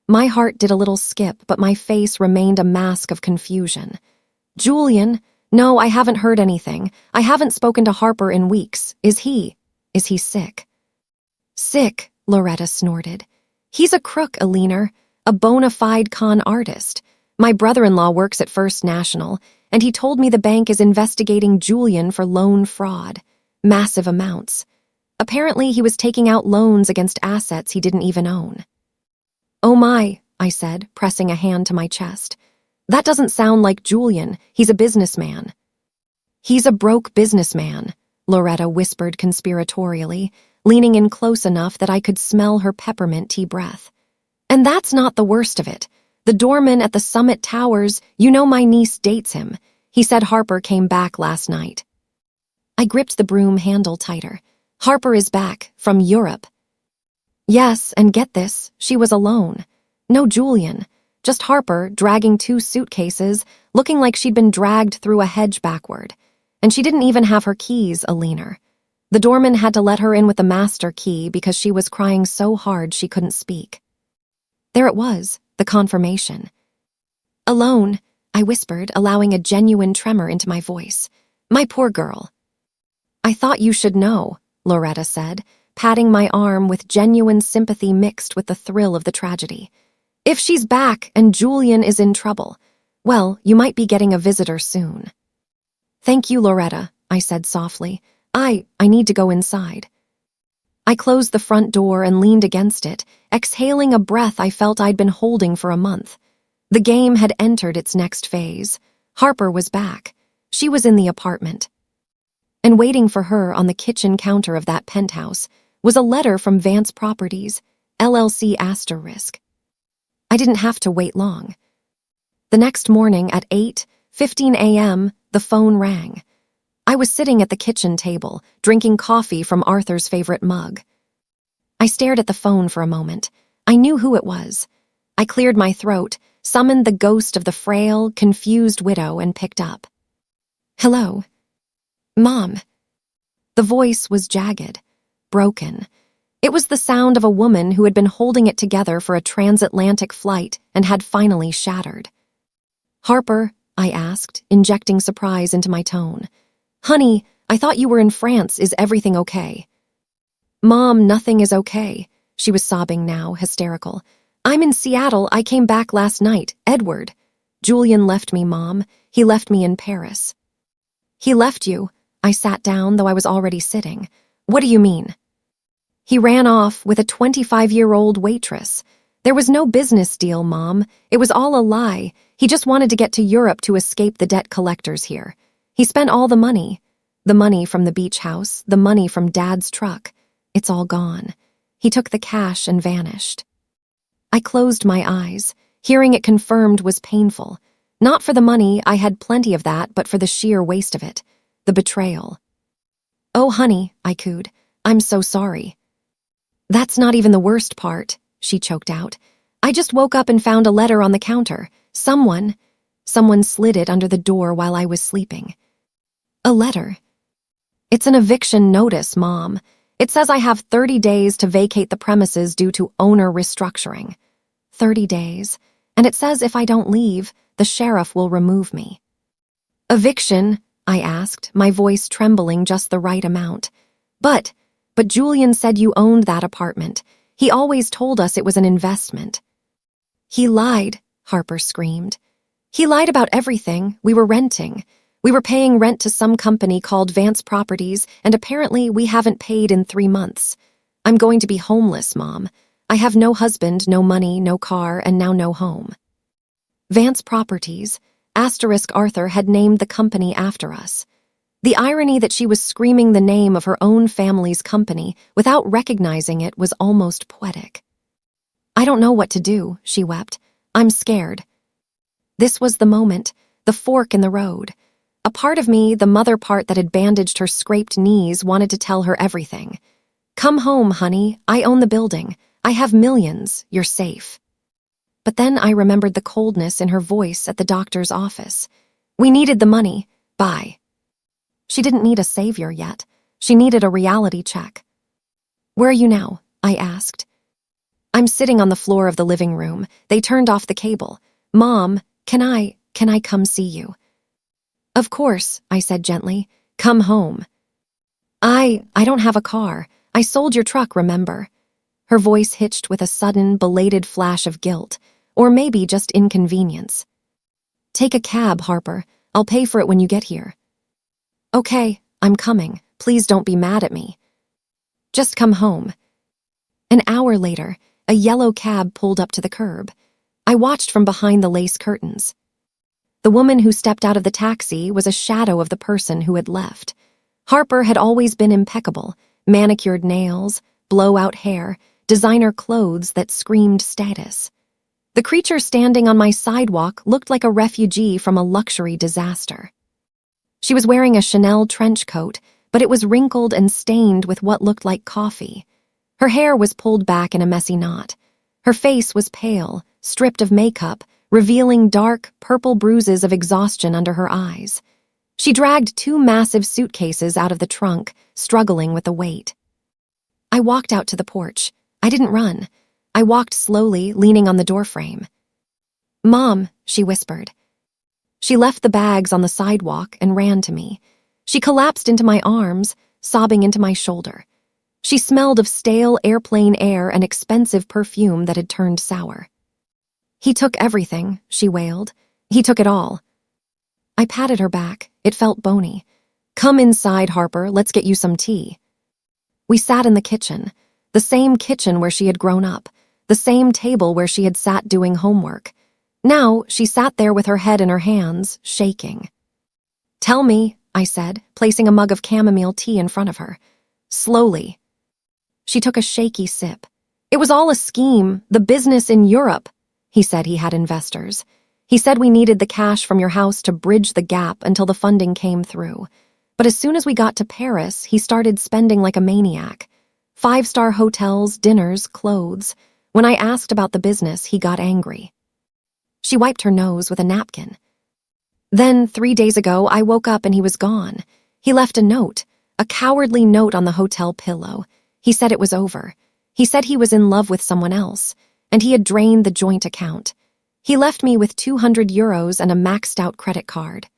My heart did a little skip, but my face remained a mask of confusion. "Julian? No, I haven't heard anything. I haven't spoken to Harper in weeks. Is he sick?" "Sick," Loretta snorted. "He's a crook, Eleanor, a bona fide con artist. My brother-in-law works at First National, and he told me the bank is investigating Julian for loan fraud. Massive amounts. Apparently he was taking out loans against assets he didn't even own." "Oh my," I said, pressing a hand to my chest. "That doesn't sound like Julian. He's a businessman." "He's a broke businessman," Loretta whispered conspiratorially, leaning in close enough that I could smell her peppermint tea breath. "And that's not the worst of it. The doorman at the Summit Towers, you know my niece dates him. He said Harper came back last night." I gripped the broom handle tighter. "Harper is back, from Europe." Yes, and get this, she was alone. No Julian, just Harper dragging 2 suitcases, looking like she'd been dragged through a hedge backward. And she didn't even have her keys, Eleanor. The doorman had to let her in with the master key because she was crying so hard she couldn't speak. There it was, the confirmation. "Alone," I whispered, allowing a genuine tremor into my voice. "My poor girl." "I thought you should know," Loretta said, patting my arm with genuine sympathy mixed with the thrill of the tragedy. "If she's back and Julian is in trouble, well, you might be getting a visitor soon." "Thank you, Loretta," I said softly. I need to go inside." I closed the front door and leaned against it, exhaling a breath I felt I'd been holding for a month. The game had entered its next phase. Harper was back. She was in the apartment. And waiting for her on the kitchen counter of that penthouse was a letter from Vance Properties, LLC **. I didn't have to wait long. The next morning at 8:15 a.m., the phone rang. I was sitting at the kitchen table, drinking coffee from Arthur's favorite mug. I stared at the phone for a moment. I knew who it was. I cleared my throat, summoned the ghost of the frail, confused widow, and picked up. "Hello? Mom." The voice was jagged, broken. It was the sound of a woman who had been holding it together for a transatlantic flight and had finally shattered. "Harper?" I asked, injecting surprise into my tone. "Honey, I thought you were in France. Is everything okay?" "Mom, nothing is okay." She was sobbing now, hysterical. "I'm in Seattle. I came back last night. Edward. Julian left me, Mom. He left me in Paris." "He left you?" I sat down, though I was already sitting. "What do you mean?" "He ran off with a 25-year-old waitress. There was no business deal, Mom. It was all a lie. He just wanted to get to Europe to escape the debt collectors here. He spent all the money from the beach house, the money from Dad's truck. It's all gone. He took the cash and vanished." I closed my eyes. Hearing it confirmed was painful. Not for the money, I had plenty of that, but for the sheer waste of it. The betrayal. "Oh, honey," I cooed. "I'm so sorry." "That's not even the worst part," she choked out. "I just woke up and found a letter on the counter. Someone slid it under the door while I was sleeping." "A letter?" "It's an eviction notice, Mom. It says I have 30 days to vacate the premises due to owner restructuring. 30 days. And it says if I don't leave, the sheriff will remove me." "Eviction?" I asked, my voice trembling just the right amount. But Julian said you owned that apartment. He always told us it was an investment." "He lied," Harper screamed. "He lied about everything. We were renting. We were paying rent to some company called Vance Properties, and apparently we haven't paid in 3 months. I'm going to be homeless, Mom. I have no husband, no money, no car, and now no home." Vance Properties, Arthur had named the company after us. The irony that she was screaming the name of her own family's company without recognizing it was almost poetic. "I don't know what to do," she wept. "I'm scared." This was the moment, the fork in the road. A part of me, the mother part that had bandaged her scraped knees, wanted to tell her everything. "Come home, honey. I own the building. I have millions. You're safe." But then I remembered the coldness in her voice at the doctor's office. "We needed the money. Bye." She didn't need a savior yet. She needed a reality check. "Where are you now?" I asked. "I'm sitting on the floor of the living room. They turned off the cable. Mom, can I come see you?" "Of course," I said gently. "Come home." I don't have a car. I sold your truck, remember?" Her voice hitched with a sudden, belated flash of guilt, or maybe just inconvenience. "Take a cab, Harper. I'll pay for it when you get here." "Okay, I'm coming. Please don't be mad at me." "Just come home." An hour later, a yellow cab pulled up to the curb. I watched from behind the lace curtains. The woman who stepped out of the taxi was a shadow of the person who had left. Harper had always been impeccable, manicured nails, blowout hair, designer clothes that screamed status. The creature standing on my sidewalk looked like a refugee from a luxury disaster. She was wearing a Chanel trench coat, but it was wrinkled and stained with what looked like coffee. Her hair was pulled back in a messy knot. Her face was pale, stripped of makeup, revealing dark, purple bruises of exhaustion under her eyes. She dragged 2 massive suitcases out of the trunk, struggling with the weight. I walked out to the porch. I didn't run. I walked slowly, leaning on the doorframe. "Mom," she whispered. She left the bags on the sidewalk and ran to me. She collapsed into my arms, sobbing into my shoulder. She smelled of stale airplane air and expensive perfume that had turned sour. "He took everything," she wailed. "He took it all." I patted her back. It felt bony. "Come inside, Harper. Let's get you some tea." We sat in the kitchen, the same kitchen where she had grown up, the same table where she had sat doing homework. Now she sat there with her head in her hands, shaking. "Tell me," I said, placing a mug of chamomile tea in front of her. "Slowly." She took a shaky sip. "It was all a scheme, the business in Europe." He said he had investors. He said we needed the cash from your house to bridge the gap until the funding came through. But as soon as we got to Paris, he started spending like a maniac. 5-star hotels, dinners, clothes. When I asked about the business, he got angry. She wiped her nose with a napkin. "Then, 3 days ago, I woke up and he was gone. He left a note, a cowardly note on the hotel pillow. He said it was over. He said he was in love with someone else, and he had drained the joint account. He left me with €200 and a maxed-out credit card."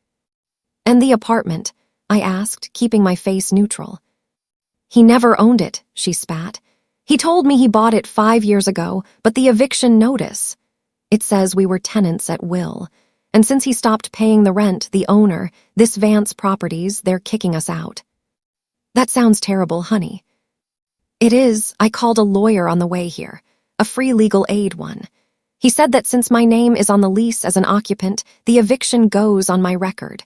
"And the apartment?" I asked, keeping my face neutral. "He never owned it," she spat. "He told me he bought it 5 years ago, but the eviction notice. It says we were tenants at will. And since he stopped paying the rent, the owner, this Vance Properties, they're kicking us out." "That sounds terrible, honey." "It is. I called a lawyer on the way here, a free legal aid one. He said that since my name is on the lease as an occupant, the eviction goes on my record.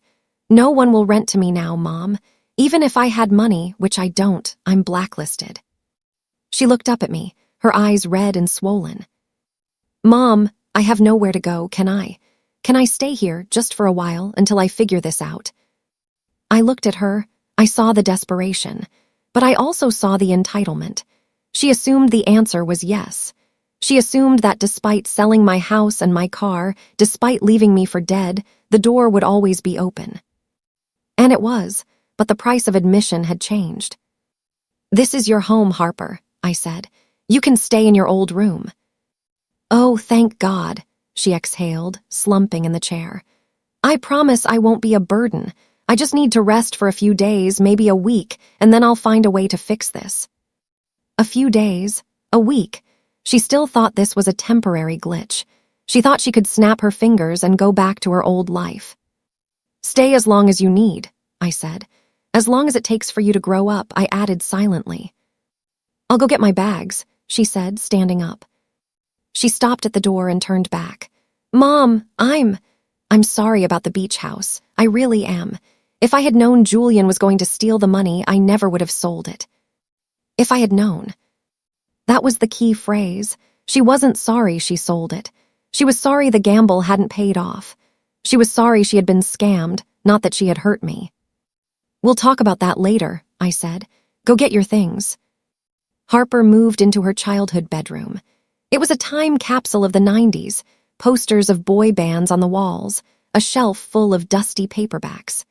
No one will rent to me now, Mom. Even if I had money, which I don't, I'm blacklisted." She looked up at me, her eyes red and swollen. "Mom, I have nowhere to go, can I? Can I stay here just for a while until I figure this out? I looked at her. I saw the desperation, but I also saw the entitlement. She assumed the answer was yes. She assumed that despite selling my house and my car, despite leaving me for dead, the door would always be open. And it was, but the price of admission had changed. "This is your home, Harper," I said. "You can stay in your old room." "Oh, thank God," she exhaled, slumping in the chair. "I promise I won't be a burden. I just need to rest for a few days, maybe a week, and then I'll find a way to fix this." A few days, a week. She still thought this was a temporary glitch. She thought she could snap her fingers and go back to her old life. "Stay as long as you need," I said. "As long as it takes for you to grow up," I added silently. "I'll go get my bags," she said, standing up. She stopped at the door and turned back. "Mom, I'm sorry about the beach house. I really am. If I had known Julian was going to steal the money, I never would have sold it." If I had known. That was the key phrase. She wasn't sorry she sold it. She was sorry the gamble hadn't paid off. She was sorry she had been scammed, not that she had hurt me. "We'll talk about that later," I said. "Go get your things." Harper moved into her childhood bedroom. It was a time capsule of the 90s, posters of boy bands on the walls, a shelf full of dusty paperbacks.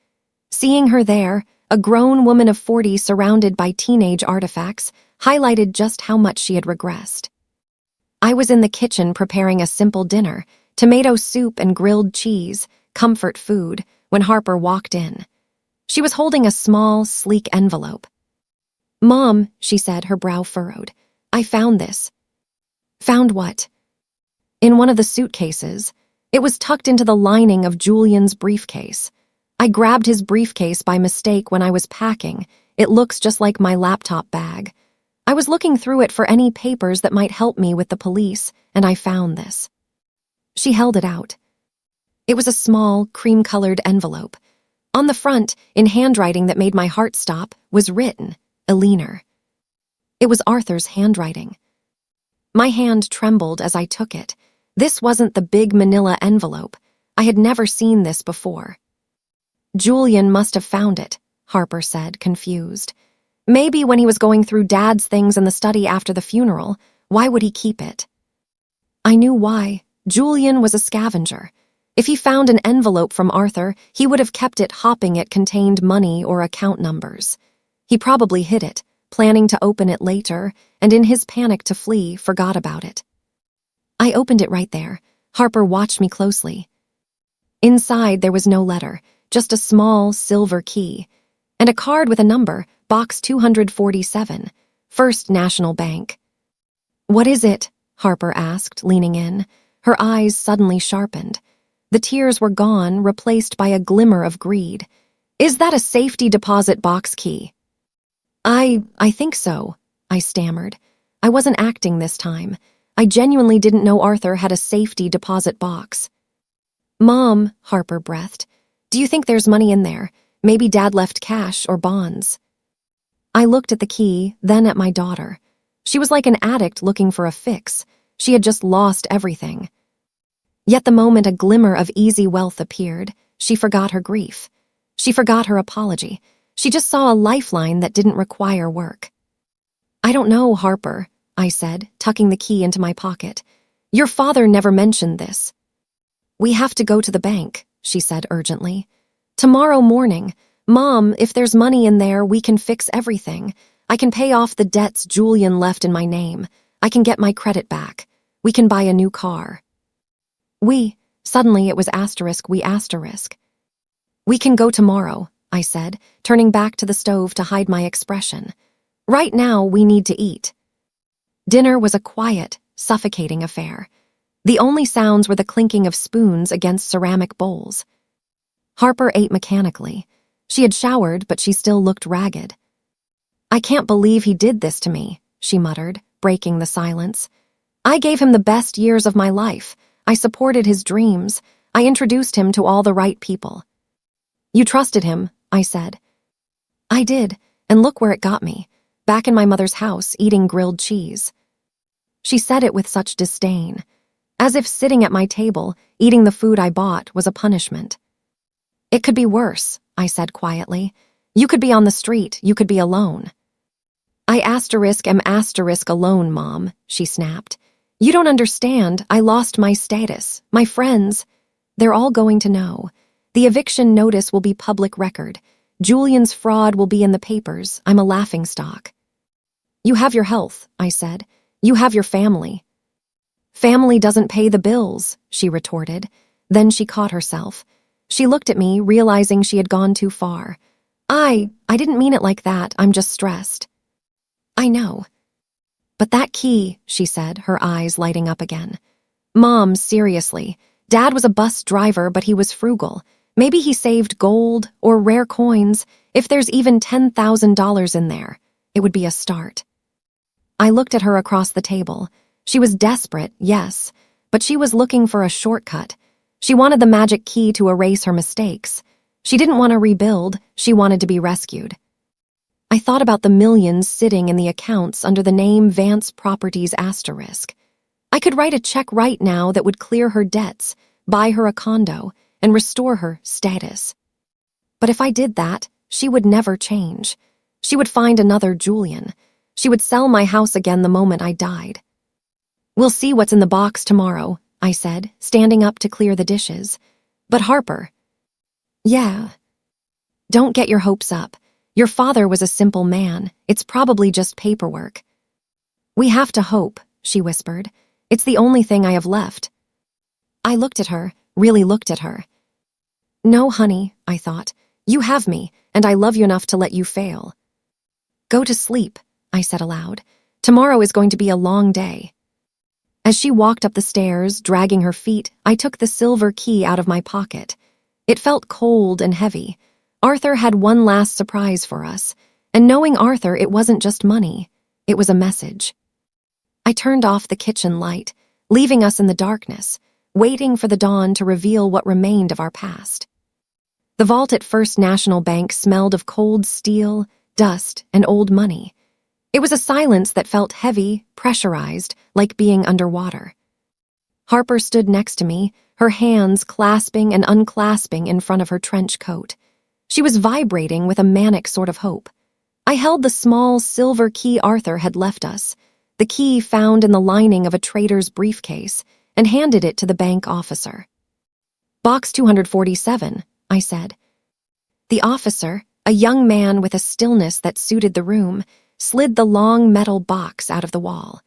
Seeing her there, a grown woman of 40 surrounded by teenage artifacts, highlighted just how much she had regressed. I was in the kitchen preparing a simple dinner, tomato soup and grilled cheese, comfort food, when Harper walked in. She was holding a small, sleek envelope. "Mom," she said, her brow furrowed, "I found this." "Found what?" "In one of the suitcases. It was tucked into the lining of Julian's briefcase. I grabbed his briefcase by mistake when I was packing. It looks just like my laptop bag. I was looking through it for any papers that might help me with the police, and I found this." She held it out. It was a small, cream-colored envelope. On the front, in handwriting that made my heart stop, was written, "Eleanor." It was Arthur's handwriting. My hand trembled as I took it. This wasn't the big manila envelope. I had never seen this before. "Julian must have found it," Harper said, confused. "Maybe when he was going through Dad's things in the study after the funeral. Why would he keep it?" I knew why. Julian was a scavenger. If he found an envelope from Arthur, he would have kept it hoping it contained money or account numbers. He probably hid it, planning to open it later, and in his panic to flee, forgot about it. I opened it right there. Harper watched me closely. Inside, there was no letter, just a small silver key, and a card with a number, Box 247, First National Bank. "What is it?" Harper asked, leaning in. Her eyes suddenly sharpened. The tears were gone, replaced by a glimmer of greed. "Is that a safety deposit box key?" I think so," I stammered. I wasn't acting this time. I genuinely didn't know Arthur had a safety deposit box. "Mom," Harper breathed, "do you think there's money in there? Maybe Dad left cash or bonds." I looked at the key, then at my daughter. She was like an addict looking for a fix. She had just lost everything. Yet the moment a glimmer of easy wealth appeared, she forgot her grief. She forgot her apology. She just saw a lifeline that didn't require work. "I don't know, Harper," I said, tucking the key into my pocket. "Your father never mentioned this." "We have to go to the bank," she said urgently. "Tomorrow morning. Mom, if there's money in there, we can fix everything. I can pay off the debts Julian left in my name. I can get my credit back. We can buy a new car." Suddenly it was we asterisk. "We can go tomorrow," I said, turning back to the stove to hide my expression. "Right now, we need to eat." Dinner was a quiet, suffocating affair. The only sounds were the clinking of spoons against ceramic bowls. Harper ate mechanically. She had showered, but she still looked ragged. "I can't believe he did this to me," she muttered, breaking the silence. "I gave him the best years of my life. I supported his dreams. I introduced him to all the right people." "You trusted him," I said. "I did, and look where it got me. Back in my mother's house, eating grilled cheese." She said it with such disdain. as if sitting at my table, eating the food I bought, was a punishment. "It could be worse," I said quietly. "You could be on the street, you could be alone." "I am alone, Mom," she snapped. "You don't understand. I lost my status, my friends. They're all going to know. The eviction notice will be public record. Julian's fraud will be in the papers. I'm a laughingstock." "You have your health," I said. "You have your family." "Family doesn't pay the bills," she retorted. Then she caught herself. She looked at me, realizing she had gone too far. I didn't mean it like that. I'm just stressed." "I know." "But that key," she said, her eyes lighting up again. "Mom, seriously. Dad was a bus driver, but he was frugal. Maybe he saved gold or rare coins. If there's even $10,000 in there, it would be a start." I looked at her across the table. She was desperate, yes, but she was looking for a shortcut. She wanted the magic key to erase her mistakes. She didn't want to rebuild, she wanted to be rescued. I thought about the millions sitting in the accounts under the name Vance Properties *. I could write a check right now that would clear her debts, buy her a condo, and restore her status. But if I did that, she would never change. She would find another Julian. She would sell my house again the moment I died. "We'll see what's in the box tomorrow," I said, standing up to clear the dishes. "But Harper." "Yeah." "Don't get your hopes up. Your father was a simple man. It's probably just paperwork." "We have to hope," she whispered. "It's the only thing I have left." I looked at her, really looked at her. "No, honey," I thought. "You have me, and I love you enough to let you fail." "Go to sleep," I said aloud. "Tomorrow is going to be a long day." As she walked up the stairs, dragging her feet, I took the silver key out of my pocket. It felt cold and heavy. Arthur had one last surprise for us, and knowing Arthur, it wasn't just money. It was a message. I turned off the kitchen light, leaving us in the darkness, waiting for the dawn to reveal what remained of our past. The vault at First National Bank smelled of cold steel, dust, and old money. It was a silence that felt heavy, pressurized, like being underwater. Harper stood next to me, her hands clasping and unclasping in front of her trench coat. She was vibrating with a manic sort of hope. I held the small silver key Arthur had left us, the key found in the lining of a trader's briefcase, and handed it to the bank officer. "Box 247, I said. The officer, a young man with a stillness that suited the room, slid the long metal box out of the wall.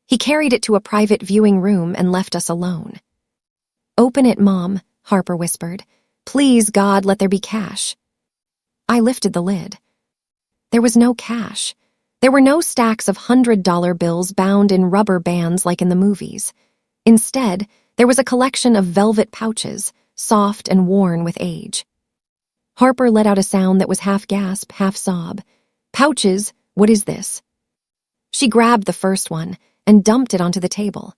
He carried it to a private viewing room and left us alone. "Open it, Mom," Harper whispered. "Please, God, let there be cash." I lifted the lid. There was no cash. There were no stacks of $100 bills bound in rubber bands like in the movies. Instead, there was a collection of velvet pouches, soft and worn with age. Harper let out a sound that was half gasp, half sob. "Pouches, what is this?" She grabbed the first one and dumped it onto the table.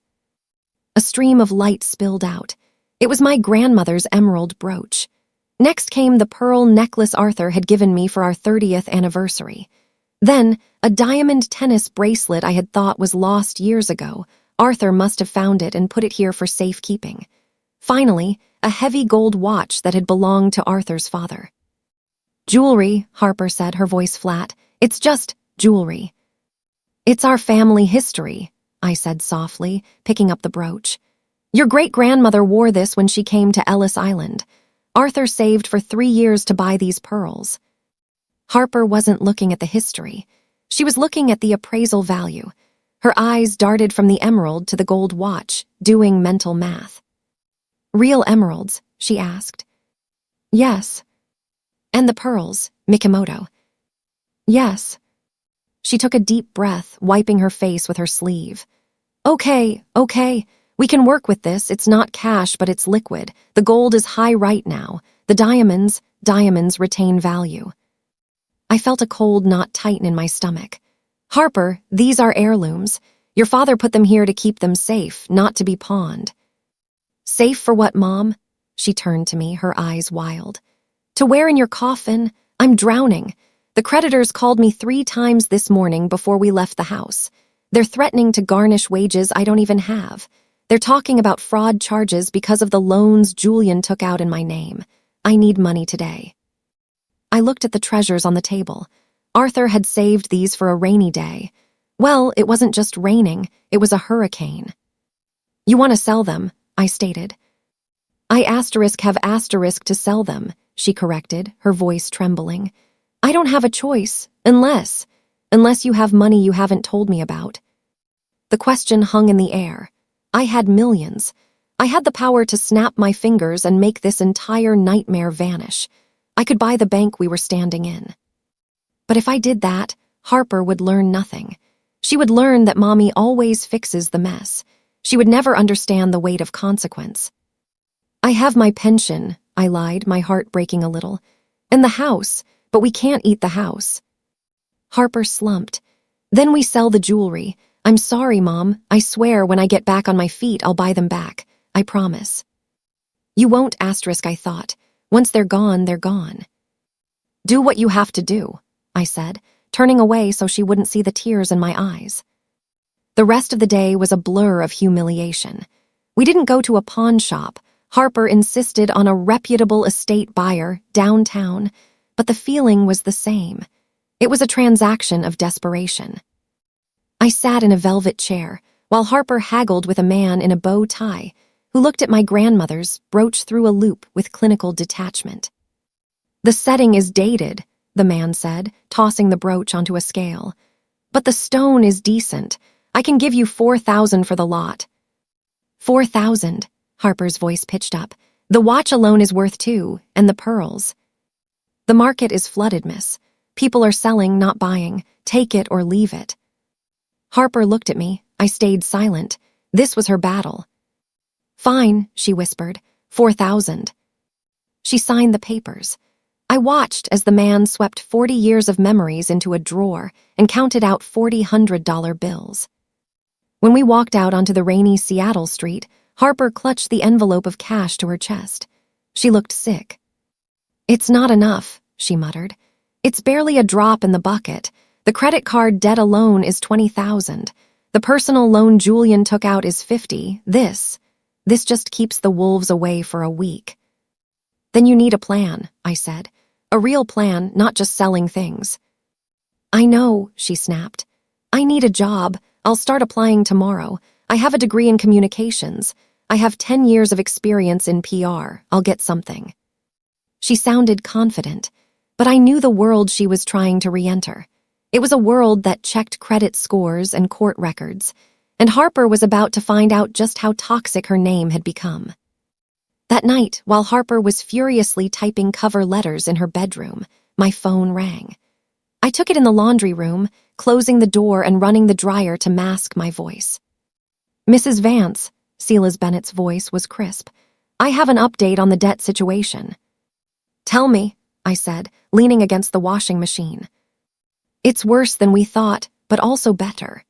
A stream of light spilled out. It was my grandmother's emerald brooch. Next came the pearl necklace Arthur had given me for our 30th anniversary. Then, a diamond tennis bracelet I had thought was lost years ago. Arthur must have found it and put it here for safekeeping. Finally, a heavy gold watch that had belonged to Arthur's father. "Jewelry," Harper said, her voice flat. "It's just jewelry." "It's our family history," I said softly, picking up the brooch. "Your great-grandmother wore this when she came to Ellis Island. Arthur saved for 3 years to buy these pearls." Harper wasn't looking at the history. She was looking at the appraisal value. Her eyes darted from the emerald to the gold watch, doing mental math. "Real emeralds?" she asked. "Yes." "And the pearls, Mikimoto?" "Yes." She took a deep breath, wiping her face with her sleeve. Okay, we can work with this. It's not cash, but it's liquid. The gold is high right now. The diamonds retain value." I felt a cold knot tighten in my stomach. "Harper, these are heirlooms. Your father put them here to keep them safe, not to be pawned." "Safe for what, Mom?" She turned to me, her eyes wild. "To wear in your coffin. I'm drowning. The creditors called me 3 times this morning before we left the house. They're threatening to garnish wages I don't even have. They're talking about fraud charges because of the loans Julian took out in my name. I need money today. I looked at the treasures on the table. Arthur had saved these for a rainy day. Well, it wasn't just raining, it was a hurricane. You want to sell them, I stated. I have asterisk to sell them, she corrected, her voice trembling. I don't have a choice, unless you have money you haven't told me about. The question hung in the air. I had millions. I had the power to snap my fingers and make this entire nightmare vanish. I could buy the bank we were standing in. But if I did that, Harper would learn nothing. She would learn that Mommy always fixes the mess. She would never understand the weight of consequence. I have my pension, I lied, my heart breaking a little. And the house, but we can't eat the house. Harper slumped. Then we sell the jewelry. I'm sorry, Mom. I swear when I get back on my feet, I'll buy them back. I promise. You won't, asterisk, I thought. Once they're gone, they're gone. Do what you have to do, I said, turning away so she wouldn't see the tears in my eyes. The rest of the day was a blur of humiliation. We didn't go to a pawn shop. Harper insisted on a reputable estate buyer downtown, but the feeling was the same. It was a transaction of desperation. I sat in a velvet chair while Harper haggled with a man in a bow tie who looked at my grandmother's brooch through a loop with clinical detachment. The setting is dated, the man said, tossing the brooch onto a scale. But the stone is decent. I can give you $4,000 for the lot. $4,000, Harper's voice pitched up. The watch alone is worth $2, and the pearls. The market is flooded, miss. People are selling, not buying. Take it or leave it. Harper looked at me. I stayed silent. This was her battle. Fine, she whispered. 4,000. She signed the papers. I watched as the man swept 40 years of memories into a drawer and counted out $100 bills. When we walked out onto the rainy Seattle street, Harper clutched the envelope of cash to her chest. She looked sick. It's not enough, she muttered. It's barely a drop in the bucket. The credit card debt alone is $20,000. The personal loan Julian took out is $50,000. This just keeps the wolves away for a week. Then you need a plan, I said. A real plan, not just selling things. I know, she snapped. I need a job. I'll start applying tomorrow. I have a degree in communications. I have 10 years of experience in PR. I'll get something. She sounded confident, but I knew the world she was trying to re-enter. It was a world that checked credit scores and court records, and Harper was about to find out just how toxic her name had become. That night, while Harper was furiously typing cover letters in her bedroom, my phone rang. I took it in the laundry room, closing the door and running the dryer to mask my voice. Mrs. Vance, Silas Bennett's voice was crisp. I have an update on the debt situation. Tell me, I said, leaning against the washing machine. It's worse than we thought, but also better.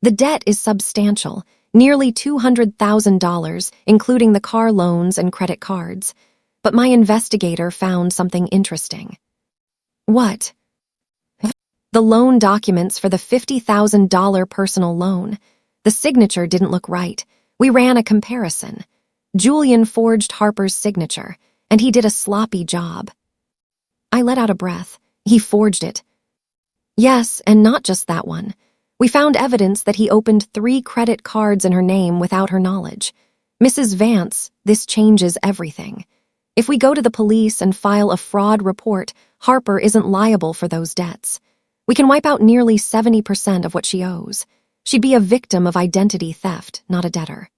The debt is substantial, nearly $200,000, including the car loans and credit cards. But my investigator found something interesting. What? The loan documents for the $50,000 personal loan. The signature didn't look right. We ran a comparison. Julian forged Harper's signature, and he did a sloppy job. I let out a breath. He forged it. Yes, and not just that one. We found evidence that he opened 3 credit cards in her name without her knowledge. Mrs. Vance, this changes everything. If we go to the police and file a fraud report, Harper isn't liable for those debts. We can wipe out nearly 70% of what she owes. She'd be a victim of identity theft, not a debtor.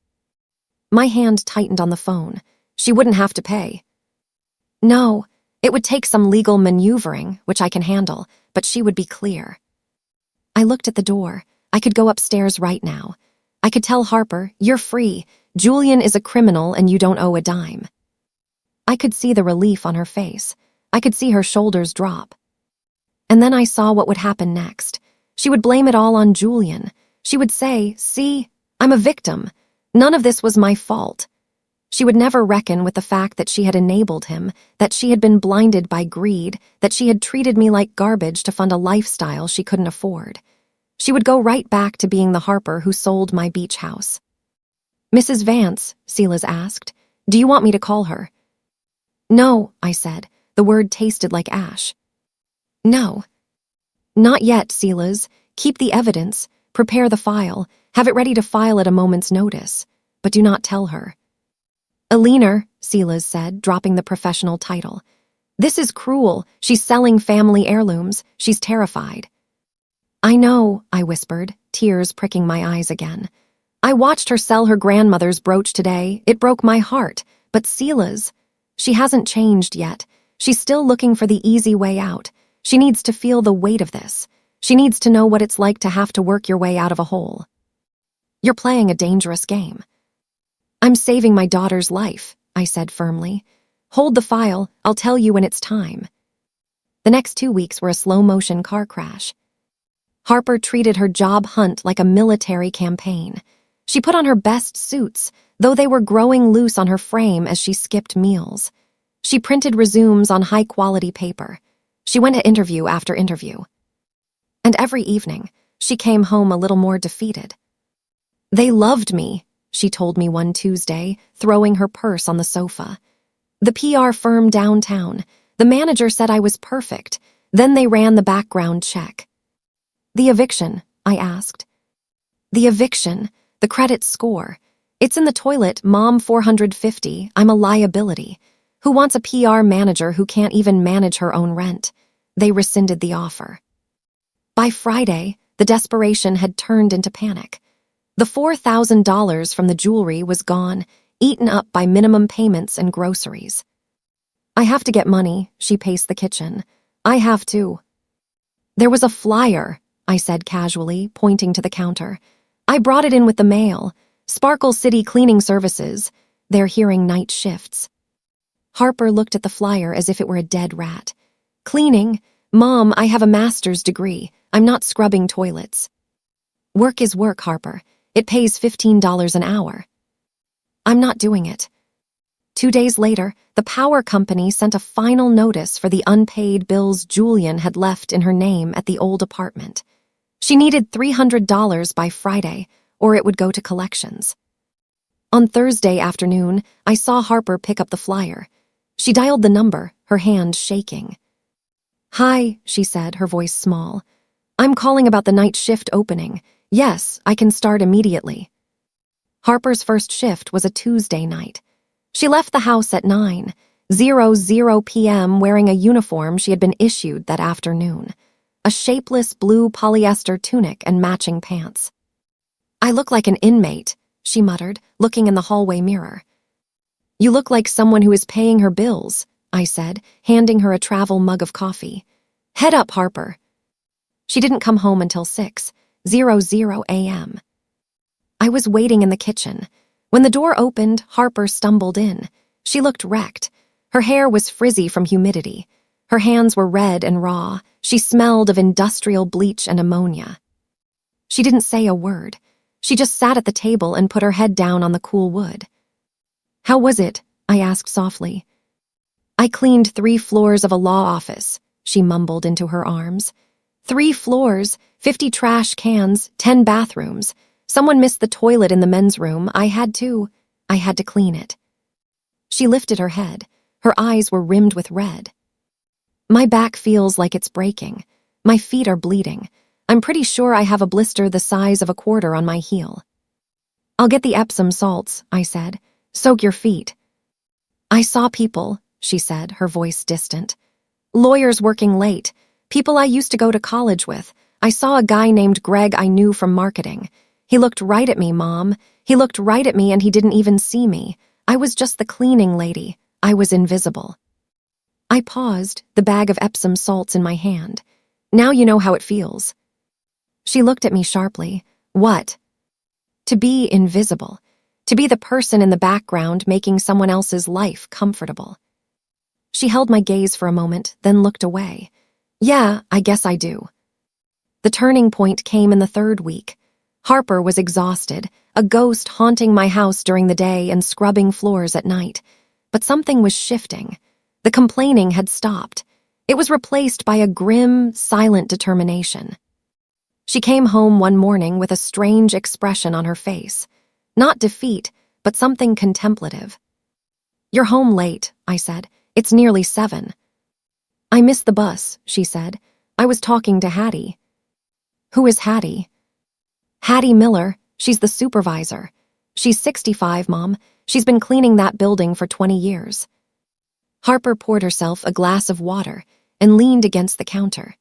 My hand tightened on the phone. She wouldn't have to pay. No, it would take some legal maneuvering, which I can handle, but she would be clear. I looked at the door. I could go upstairs right now. I could tell Harper, you're free. Julian is a criminal and you don't owe a dime. I could see the relief on her face. I could see her shoulders drop. And then I saw what would happen next. She would blame it all on Julian. She would say, see, I'm a victim. None of this was my fault. She would never reckon with the fact that she had enabled him, that she had been blinded by greed, that she had treated me like garbage to fund a lifestyle she couldn't afford. She would go right back to being the Harper who sold my beach house. Mrs. Vance, Silas asked. Do you want me to call her? No, I said. The word tasted like ash. No. Not yet, Silas. Keep the evidence. Prepare the file. Have it ready to file at a moment's notice. But do not tell her. Alina, Silas said, dropping the professional title. This is cruel. She's selling family heirlooms. She's terrified. I know, I whispered, tears pricking my eyes again. I watched her sell her grandmother's brooch today. It broke my heart. But Silas, she hasn't changed yet. She's still looking for the easy way out. She needs to feel the weight of this. She needs to know what it's like to have to work your way out of a hole. You're playing a dangerous game. I'm saving my daughter's life, I said firmly. Hold the file. I'll tell you when it's time. The next 2 weeks were a slow-motion car crash. Harper treated her job hunt like a military campaign. She put on her best suits, though they were growing loose on her frame as she skipped meals. She printed resumes on high-quality paper. She went to interview after interview. And every evening, she came home a little more defeated. They loved me, she told me one Tuesday, throwing her purse on the sofa. The PR firm downtown. The manager said I was perfect. Then they ran the background check. The eviction, I asked. The eviction, the credit score. It's in the toilet, Mom 450, I'm a liability. Who wants a PR manager who can't even manage her own rent? They rescinded the offer. By Friday, the desperation had turned into panic. The $4,000 from the jewelry was gone, eaten up by minimum payments and groceries. I have to get money, she paced the kitchen. I have to. There was a flyer, I said casually, pointing to the counter. I brought it in with the mail. Sparkle City Cleaning Services. They're hearing night shifts. Harper looked at the flyer as if it were a dead rat. Cleaning? Mom, I have a master's degree. I'm not scrubbing toilets. Work is work, Harper. It pays $15 an hour. I'm not doing it. 2 days later, the power company sent a final notice for the unpaid bills Julian had left in her name at the old apartment. She needed $300 by Friday, or it would go to collections. On Thursday afternoon, I saw Harper pick up the flyer. She dialed the number, her hand shaking. Hi, she said, her voice small. I'm calling about the night shift opening. Yes, I can start immediately. Harper's first shift was a Tuesday night. She left the house at 9:00 p.m. wearing a uniform she had been issued that afternoon, a shapeless blue polyester tunic and matching pants. I look like an inmate, she muttered, looking in the hallway mirror. You look like someone who is paying her bills, I said, handing her a travel mug of coffee. Head up, Harper. She didn't come home until 6:00 a.m. I was waiting in the kitchen. When the door opened, Harper stumbled in. She looked wrecked. Her hair was frizzy from humidity. Her hands were red and raw. She smelled of industrial bleach and ammonia. She didn't say a word. She just sat at the table and put her head down on the cool wood. How was it? I asked softly. I cleaned 3 floors of a law office, she mumbled into her arms. 3 floors, 50 trash cans, 10 bathrooms. Someone missed the toilet in the men's room. I had to clean it. She lifted her head. Her eyes were rimmed with red. My back feels like it's breaking. My feet are bleeding. I'm pretty sure I have a blister the size of a quarter on my heel. I'll get the Epsom salts, I said. Soak your feet. I saw people, she said, her voice distant. Lawyers working late. People I used to go to college with. I saw a guy named Greg I knew from marketing. He looked right at me, Mom. He looked right at me and he didn't even see me. I was just the cleaning lady. I was invisible. I paused, the bag of Epsom salts in my hand. Now you know how it feels. She looked at me sharply. What? To be invisible. To be the person in the background making someone else's life comfortable. She held my gaze for a moment, then looked away. Yeah, I guess I do. The turning point came in the 3rd week. Harper was exhausted, a ghost haunting my house during the day and scrubbing floors at night. But something was shifting. The complaining had stopped. It was replaced by a grim, silent determination. She came home one morning with a strange expression on her face. Not defeat, but something contemplative. "You're home late," I said. "It's nearly 7. "I missed the bus," she said. "I was talking to Hattie." "Who is Hattie?" "Hattie Miller. She's the supervisor. She's 65, Mom. She's been cleaning that building for 20 years. Harper poured herself a glass of water and leaned against the counter.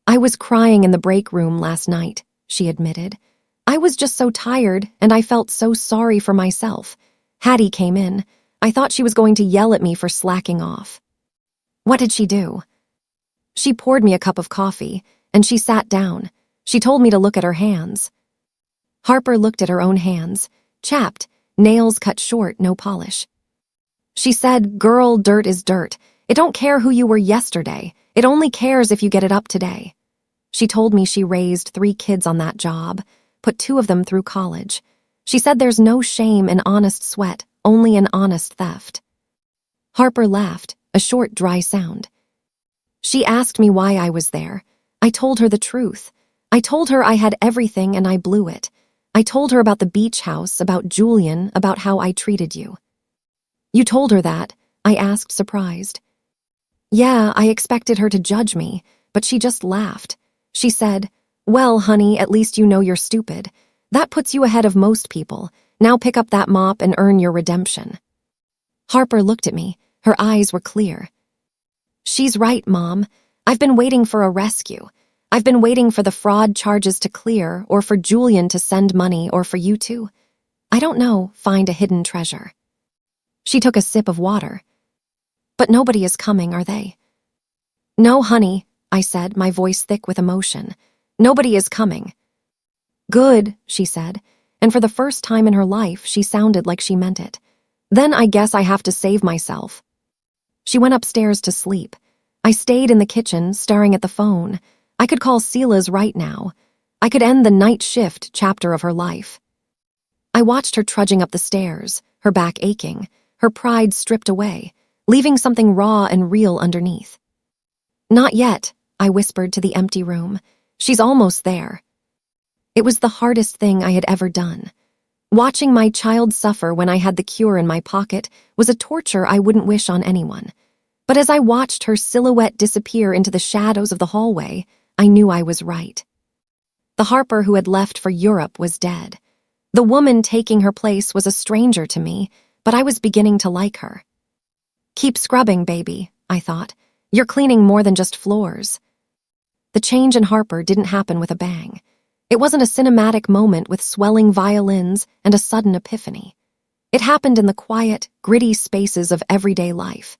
"I was crying in the break room last night," she admitted. "I was just so tired, and I felt so sorry for myself. Hattie came in. I thought she was going to yell at me for slacking off." "What did she do?" "She poured me a cup of coffee, and she sat down. She told me to look at her hands." Harper looked at her own hands, chapped, nails cut short, no polish. "She said, 'Girl, dirt is dirt. It don't care who you were yesterday. It only cares if you get it up today.' She told me she raised 3 kids on that job, put 2 of them through college. She said there's no shame in honest sweat, only in honest theft." Harper laughed, a short, dry sound. "She asked me why I was there. I told her the truth. I told her I had everything and I blew it. I told her about the beach house, about Julian, about how I treated you." "You told her that?" I asked, surprised. "Yeah, I expected her to judge me, but she just laughed. She said, 'Well, honey, at least you know you're stupid. That puts you ahead of most people. Now pick up that mop and earn your redemption.'" Harper looked at me. Her eyes were clear. "She's right, Mom. I've been waiting for a rescue. I've been waiting for the fraud charges to clear, or for Julian to send money, or for you to, I don't know, find a hidden treasure." She took a sip of water. "But nobody is coming, are they?" "No, honey," I said, my voice thick with emotion. "Nobody is coming." "Good," she said, and for the first time in her life, she sounded like she meant it. "Then I guess I have to save myself." She went upstairs to sleep. I stayed in the kitchen, staring at the phone. I could call Sela's right now. I could end the night shift chapter of her life. I watched her trudging up the stairs, her back aching, her pride stripped away, leaving something raw and real underneath. "Not yet," I whispered to the empty room. "She's almost there." It was the hardest thing I had ever done. Watching my child suffer when I had the cure in my pocket was a torture I wouldn't wish on anyone. But as I watched her silhouette disappear into the shadows of the hallway, I knew I was right. The Harper who had left for Europe was dead. The woman taking her place was a stranger to me, but I was beginning to like her. "Keep scrubbing, baby," I thought. "You're cleaning more than just floors." The change in Harper didn't happen with a bang. It wasn't a cinematic moment with swelling violins and a sudden epiphany. It happened in the quiet, gritty spaces of everyday life.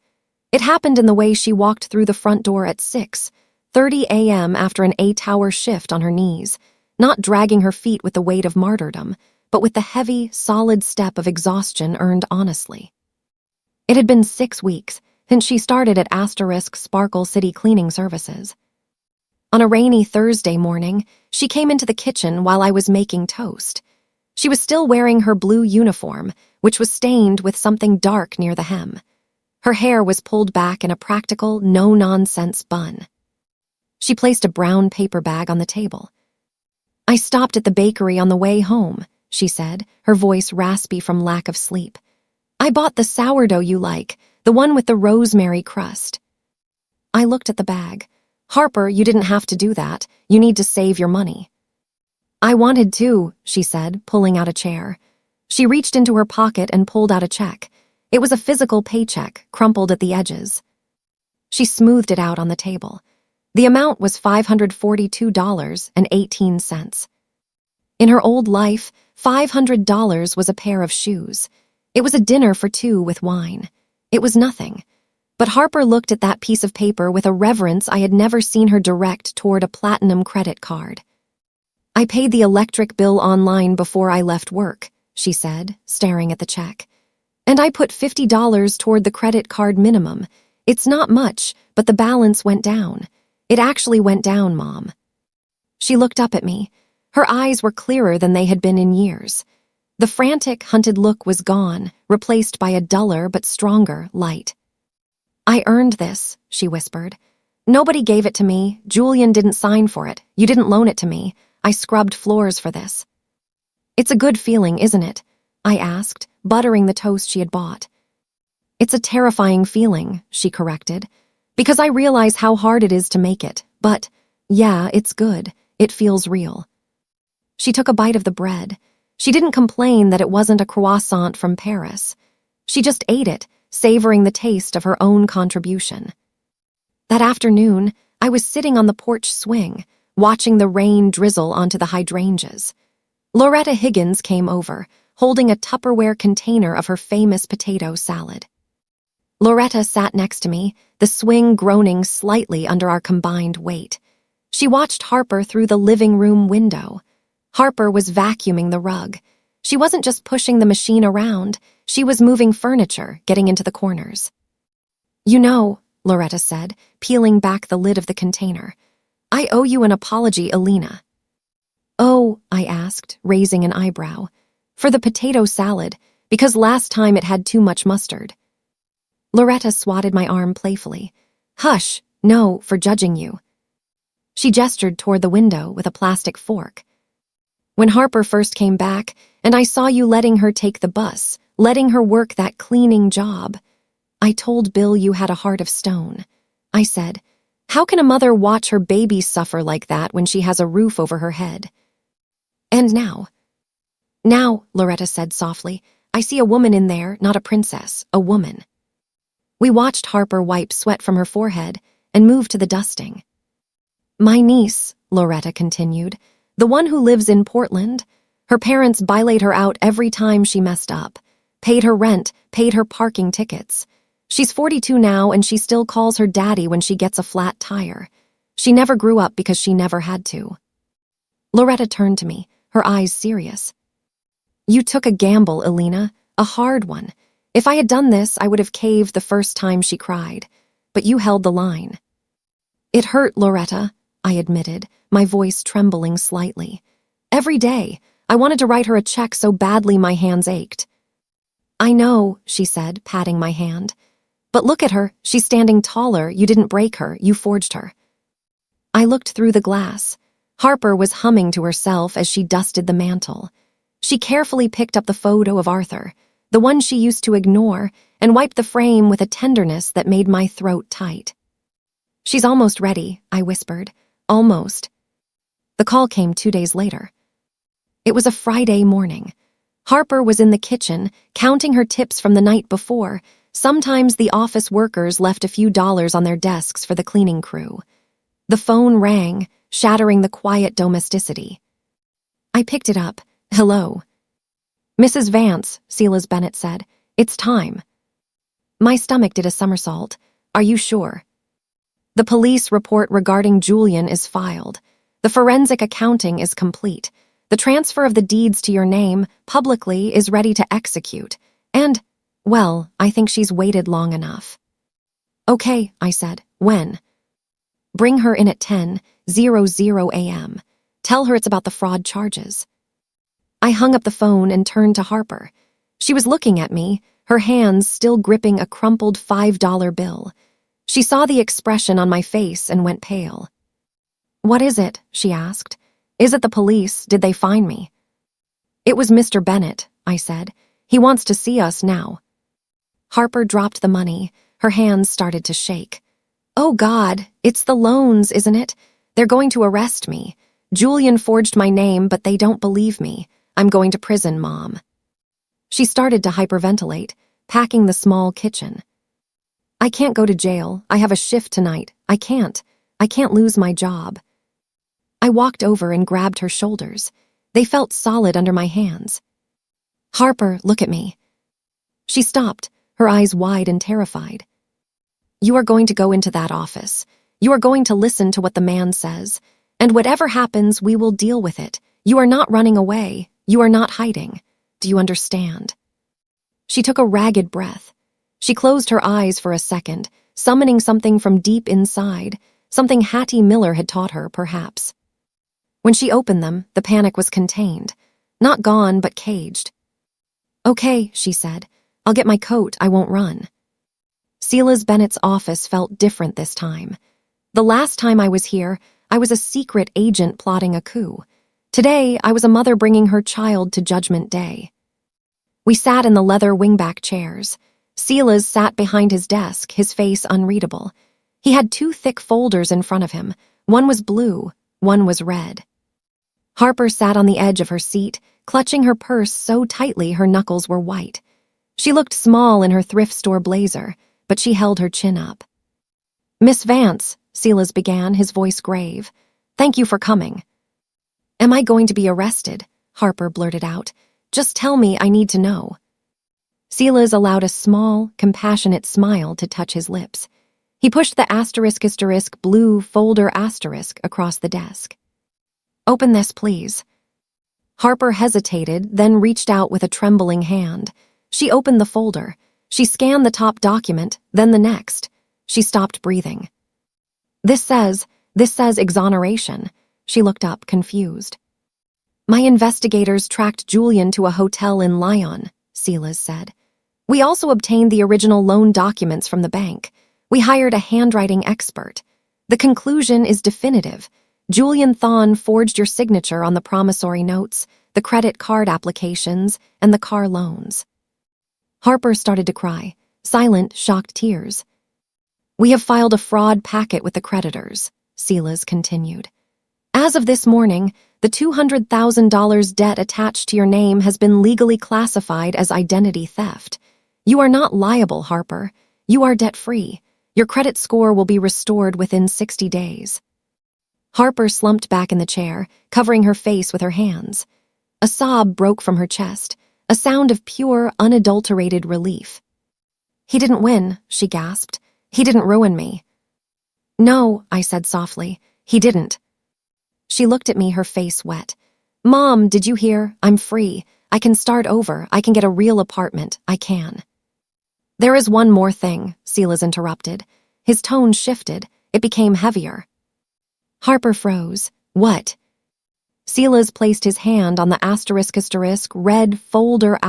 It happened in the way she walked through the front door at 6:30 a.m. after an 8-hour shift on her knees, not dragging her feet with the weight of martyrdom, but with the heavy, solid step of exhaustion earned honestly. It had been 6 weeks since she started at *Sparkle City Cleaning Services. On a rainy Thursday morning, she came into the kitchen while I was making toast. She was still wearing her blue uniform, which was stained with something dark near the hem. Her hair was pulled back in a practical, no-nonsense bun. She placed a brown paper bag on the table. "I stopped at the bakery on the way home," she said, her voice raspy from lack of sleep. "I bought the sourdough you like, the one with the rosemary crust." I looked at the bag. "Harper, you didn't have to do that. You need to save your money." "I wanted to," she said, pulling out a chair. She reached into her pocket and pulled out a check. It was a physical paycheck, crumpled at the edges. She smoothed it out on the table. The amount was $542.18. In her old life, $500 was a pair of shoes. It was a dinner for 2 with wine. It was nothing. But Harper looked at that piece of paper with a reverence I had never seen her direct toward a platinum credit card. "I paid the electric bill online before I left work," she said, staring at the check. "And I put $50 toward the credit card minimum. It's not much, but the balance went down. It actually went down, Mom." She looked up at me. Her eyes were clearer than they had been in years. The frantic, hunted look was gone, replaced by a duller but stronger light. "I earned this," she whispered. "Nobody gave it to me. Julian didn't sign for it. You didn't loan it to me. I scrubbed floors for this." "It's a good feeling, isn't it?" I asked, buttering the toast she had bought. It's a terrifying feeling, she corrected, because I realize how hard it is to make it, but, yeah, it's good. It feels real. She took a bite of the bread. She didn't complain that it wasn't a croissant from Paris. She just ate it, savoring the taste of her own contribution. That afternoon, I was sitting on the porch swing, watching the rain drizzle onto the hydrangeas. Loretta Higgins came over, holding a Tupperware container of her famous potato salad. Loretta sat next to me, the swing groaning slightly under our combined weight. She watched Harper through the living room window. Harper was vacuuming the rug. She wasn't just pushing the machine around, she was moving furniture, getting into the corners. You know, Loretta said, peeling back the lid of the container, I owe you an apology, Alina. Oh, I asked, raising an eyebrow. For the potato salad, because last time it had too much mustard. Loretta swatted my arm playfully. Hush, no, for judging you. She gestured toward the window with a plastic fork. When Harper first came back, and I saw you letting her take the bus, letting her work that cleaning job, I told Bill you had a heart of stone. I said, how can a mother watch her baby suffer like that when she has a roof over her head? And now, Loretta said softly, I see a woman in there, not a princess, a woman. We watched Harper wipe sweat from her forehead and move to the dusting. My niece, Loretta continued, the one who lives in Portland, her parents bailaid her out every time she messed up, paid her rent, paid her parking tickets. She's 42 now and she still calls her daddy when she gets a flat tire. She never grew up because she never had to. Loretta turned to me, her eyes serious. You took a gamble, Alina, a hard one. If I had done this, I would have caved the first time she cried. But you held the line. It hurt, Loretta, I admitted, my voice trembling slightly. Every day, I wanted to write her a check so badly my hands ached. I know, she said, patting my hand. But look at her, she's standing taller, you didn't break her, you forged her. I looked through the glass. Harper was humming to herself as she dusted the mantel. She carefully picked up the photo of Arthur, the one she used to ignore, and wiped the frame with a tenderness that made my throat tight. She's almost ready, I whispered. Almost. The call came 2 days later. It was a Friday morning. Harper was in the kitchen, counting her tips from the night before. Sometimes the office workers left a few dollars on their desks for the cleaning crew. The phone rang, shattering the quiet domesticity. I picked it up. Hello. Mrs. Vance, Silas Bennett said. It's time. My stomach did a somersault. Are you sure? The police report regarding Julian is filed. The forensic accounting is complete. The transfer of the deeds to your name, publicly, is ready to execute. And, well, I think she's waited long enough. Okay, I said. When? Bring her in at 10:00 a.m. Tell her it's about the fraud charges. I hung up the phone and turned to Harper. She was looking at me, her hands still gripping a crumpled $5 bill. She saw the expression on my face and went pale. What is it? She asked. Is it the police? Did they find me? It was Mr. Bennett, I said. He wants to see us now. Harper dropped the money. Her hands started to shake. Oh God, it's the loans, isn't it? They're going to arrest me. Julian forged my name, but they don't believe me. I'm going to prison, Mom. She started to hyperventilate, packing the small kitchen. I can't go to jail. I have a shift tonight. I can't lose my job. I walked over and grabbed her shoulders. They felt solid under my hands. Harper, look at me. She stopped, her eyes wide and terrified. You are going to go into that office. You are going to listen to what the man says. And whatever happens, we will deal with it. You are not running away. You are not hiding. Do you understand? She took a ragged breath. She closed her eyes for a second, summoning something from deep inside, something Hattie Miller had taught her, perhaps. When she opened them, the panic was contained. Not gone, but caged. Okay, she said. I'll get my coat. I won't run. Silas Bennett's office felt different this time. The last time I was here, I was a secret agent plotting a coup. Today, I was a mother bringing her child to Judgment Day. We sat in the leather wingback chairs. Silas sat behind his desk, his face unreadable. He had two thick folders in front of him. One was blue, one was red. Harper sat on the edge of her seat, clutching her purse so tightly her knuckles were white. She looked small in her thrift store blazer, but she held her chin up. "Miss Vance," Silas began, his voice grave. "Thank you for coming." "Am I going to be arrested?" Harper blurted out. "Just tell me, I need to know." Silas allowed a small, compassionate smile to touch his lips. He pushed the *** blue folder asterisk across the desk. "Open this, please." Harper hesitated, then reached out with a trembling hand. She opened the folder. She scanned the top document, then the next. She stopped breathing. This says exoneration." She looked up, confused. "My investigators tracked Julian to a hotel in Lyon," Silas said. "We also obtained the original loan documents from the bank. We hired a handwriting expert. The conclusion is definitive. Julian Thon forged your signature on the promissory notes, the credit card applications, and the car loans." Harper started to cry, silent, shocked tears. "We have filed a fraud packet with the creditors," Silas continued. "As of this morning, the $200,000 debt attached to your name has been legally classified as identity theft. You are not liable, Harper. You are debt-free. Your credit score will be restored within 60 days. Harper slumped back in the chair, covering her face with her hands. A sob broke from her chest, a sound of pure, unadulterated relief. "He didn't win," she gasped. "He didn't ruin me." "No," I said softly. "He didn't." She looked at me, her face wet. "Mom, did you hear? I'm free. I can start over. I can get a real apartment. I can." "There is one more thing," Silas interrupted. His tone shifted. It became heavier. Harper froze. "What?" Silas placed his hand on the ** red folder **.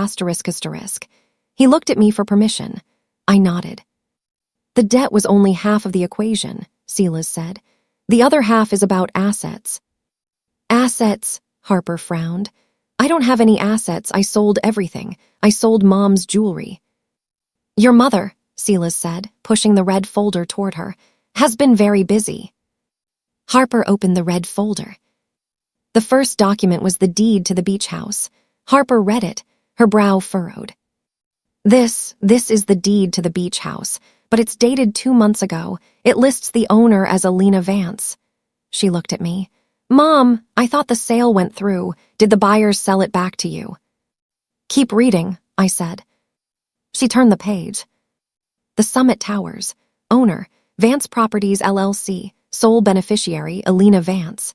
He looked at me for permission. I nodded. "The debt was only half of the equation," Silas said. "The other half is about assets." "Assets," Harper frowned. "I don't have any assets. I sold everything. I sold Mom's jewelry." "Your mother," Silas said, pushing the red folder toward her, "has been very busy." Harper opened the red folder. The first document was the deed to the beach house. Harper read it, her brow furrowed. This is the deed to the beach house, but it's dated 2 months ago. It lists the owner as Alina Vance." She looked at me. "Mom, I thought the sale went through. Did the buyers sell it back to you?" "Keep reading," I said. She turned the page. The Summit Towers. Owner, Vance Properties LLC. Sole beneficiary, Alina Vance.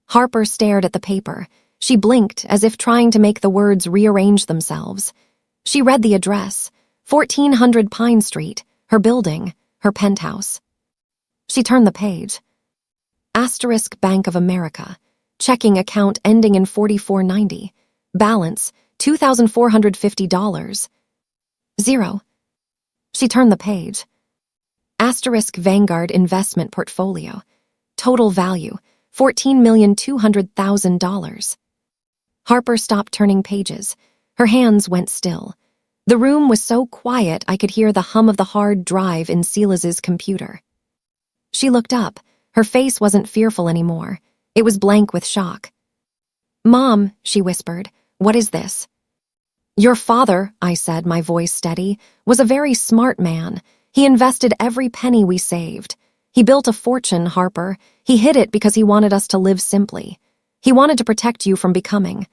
Harper stared at the paper. She blinked as if trying to make the words rearrange themselves. She read the address, 1400 Pine Street, her building, her penthouse. She turned the page. * Bank of America. Checking account ending in 4490. Balance, $2,450. 0. She turned the page. * Vanguard Investment Portfolio. Total value, $14,200,000. Harper stopped turning pages. Her hands went still. The room was so quiet I could hear the hum of the hard drive in Silas's computer. She looked up. Her face wasn't fearful anymore. It was blank with shock. "Mom," she whispered, "what is this?" "Your father," I said, my voice steady, "was a very smart man. He invested every penny we saved. He built a fortune, Harper. He hid it because he wanted us to live simply. He wanted to protect you from becoming,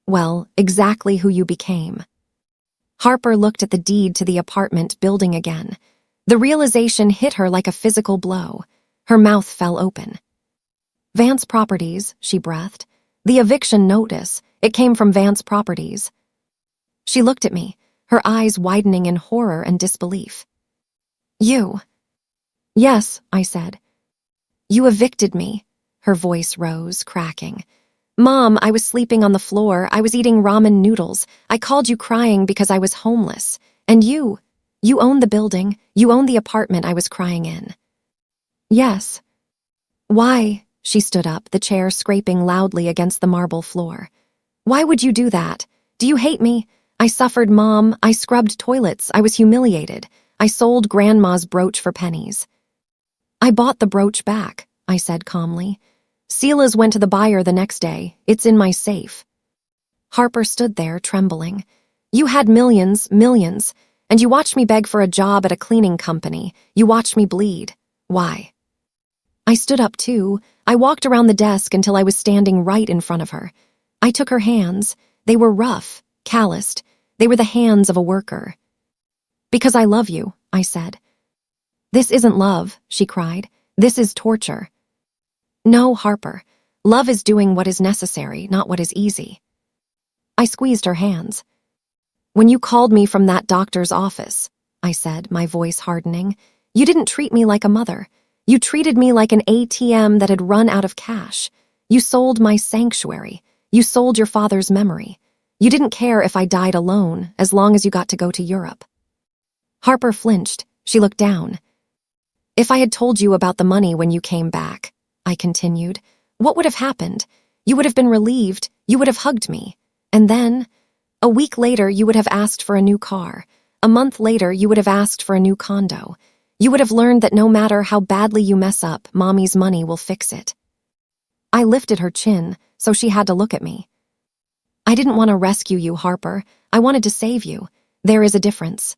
well, exactly who you became." Harper looked at the deed to the apartment building again. The realization hit her like a physical blow. Her mouth fell open. "Vance Properties," she breathed. "The eviction notice. It came from Vance Properties." She looked at me, her eyes widening in horror and disbelief. "You?" "Yes," I said. "You evicted me." Her voice rose, cracking. "Mom, I was sleeping on the floor. I was eating ramen noodles. I called you crying because I was homeless. And you owned the building. You owned the apartment I was crying in." "Yes." "Why?" She stood up, the chair scraping loudly against the marble floor. "Why would you do that? Do you hate me? I suffered, Mom. I scrubbed toilets. I was humiliated. I sold Grandma's brooch for pennies. I bought the brooch back, I said calmly. Sela's went to the buyer the next day. It's in my safe. Harper stood there, trembling. You had millions, millions, and you watched me beg for a job at a cleaning company. You watched me bleed. Why? I stood up too. I walked around the desk until I was standing right in front of her. I took her hands. They were rough, calloused. They were the hands of a worker. Because I love you, I said. This isn't love, she cried. This is torture. No, Harper. Love is doing what is necessary, not what is easy. I squeezed her hands. When you called me from that doctor's office, I said, my voice hardening, you didn't treat me like a mother. You treated me like an ATM that had run out of cash. You sold my sanctuary. You sold your father's memory. You didn't care if I died alone, as long as you got to go to Europe. Harper flinched. She looked down. If I had told you about the money when you came back, I continued, what would have happened? You would have been relieved. You would have hugged me. And then, a week later, you would have asked for a new car. A month later, you would have asked for a new condo. You would have learned that no matter how badly you mess up, Mommy's money will fix it. I lifted her chin, so she had to look at me. I didn't want to rescue you, Harper. I wanted to save you. There is a difference.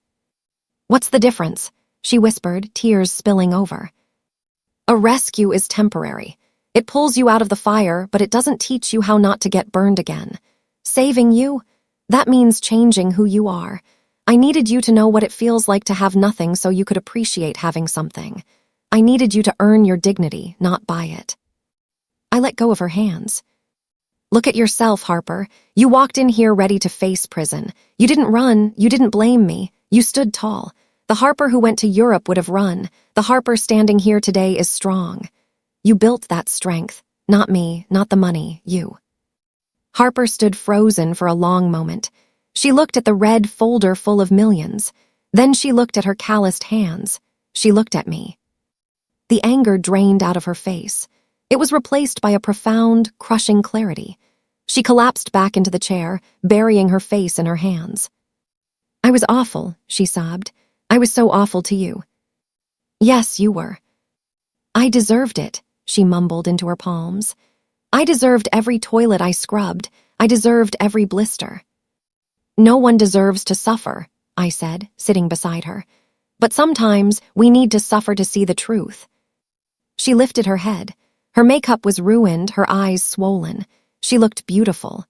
What's the difference? She whispered, tears spilling over. A rescue is temporary. It pulls you out of the fire, but it doesn't teach you how not to get burned again. Saving you? That means changing who you are. I needed you to know what it feels like to have nothing so you could appreciate having something. I needed you to earn your dignity, not buy it. I let go of her hands. Look at yourself, Harper. You walked in here ready to face prison. You didn't run. You didn't blame me. You stood tall. The Harper who went to Europe would have run. The Harper standing here today is strong. You built that strength. Not me, not the money, you. Harper stood frozen for a long moment. She looked at the red folder full of millions. Then she looked at her calloused hands. She looked at me. The anger drained out of her face. It was replaced by a profound, crushing clarity. She collapsed back into the chair, burying her face in her hands. I was awful, she sobbed. I was so awful to you. Yes, you were. I deserved it, she mumbled into her palms. I deserved every toilet I scrubbed. I deserved every blister. No one deserves to suffer, I said, sitting beside her. But sometimes we need to suffer to see the truth. She lifted her head. Her makeup was ruined, her eyes swollen. She looked beautiful.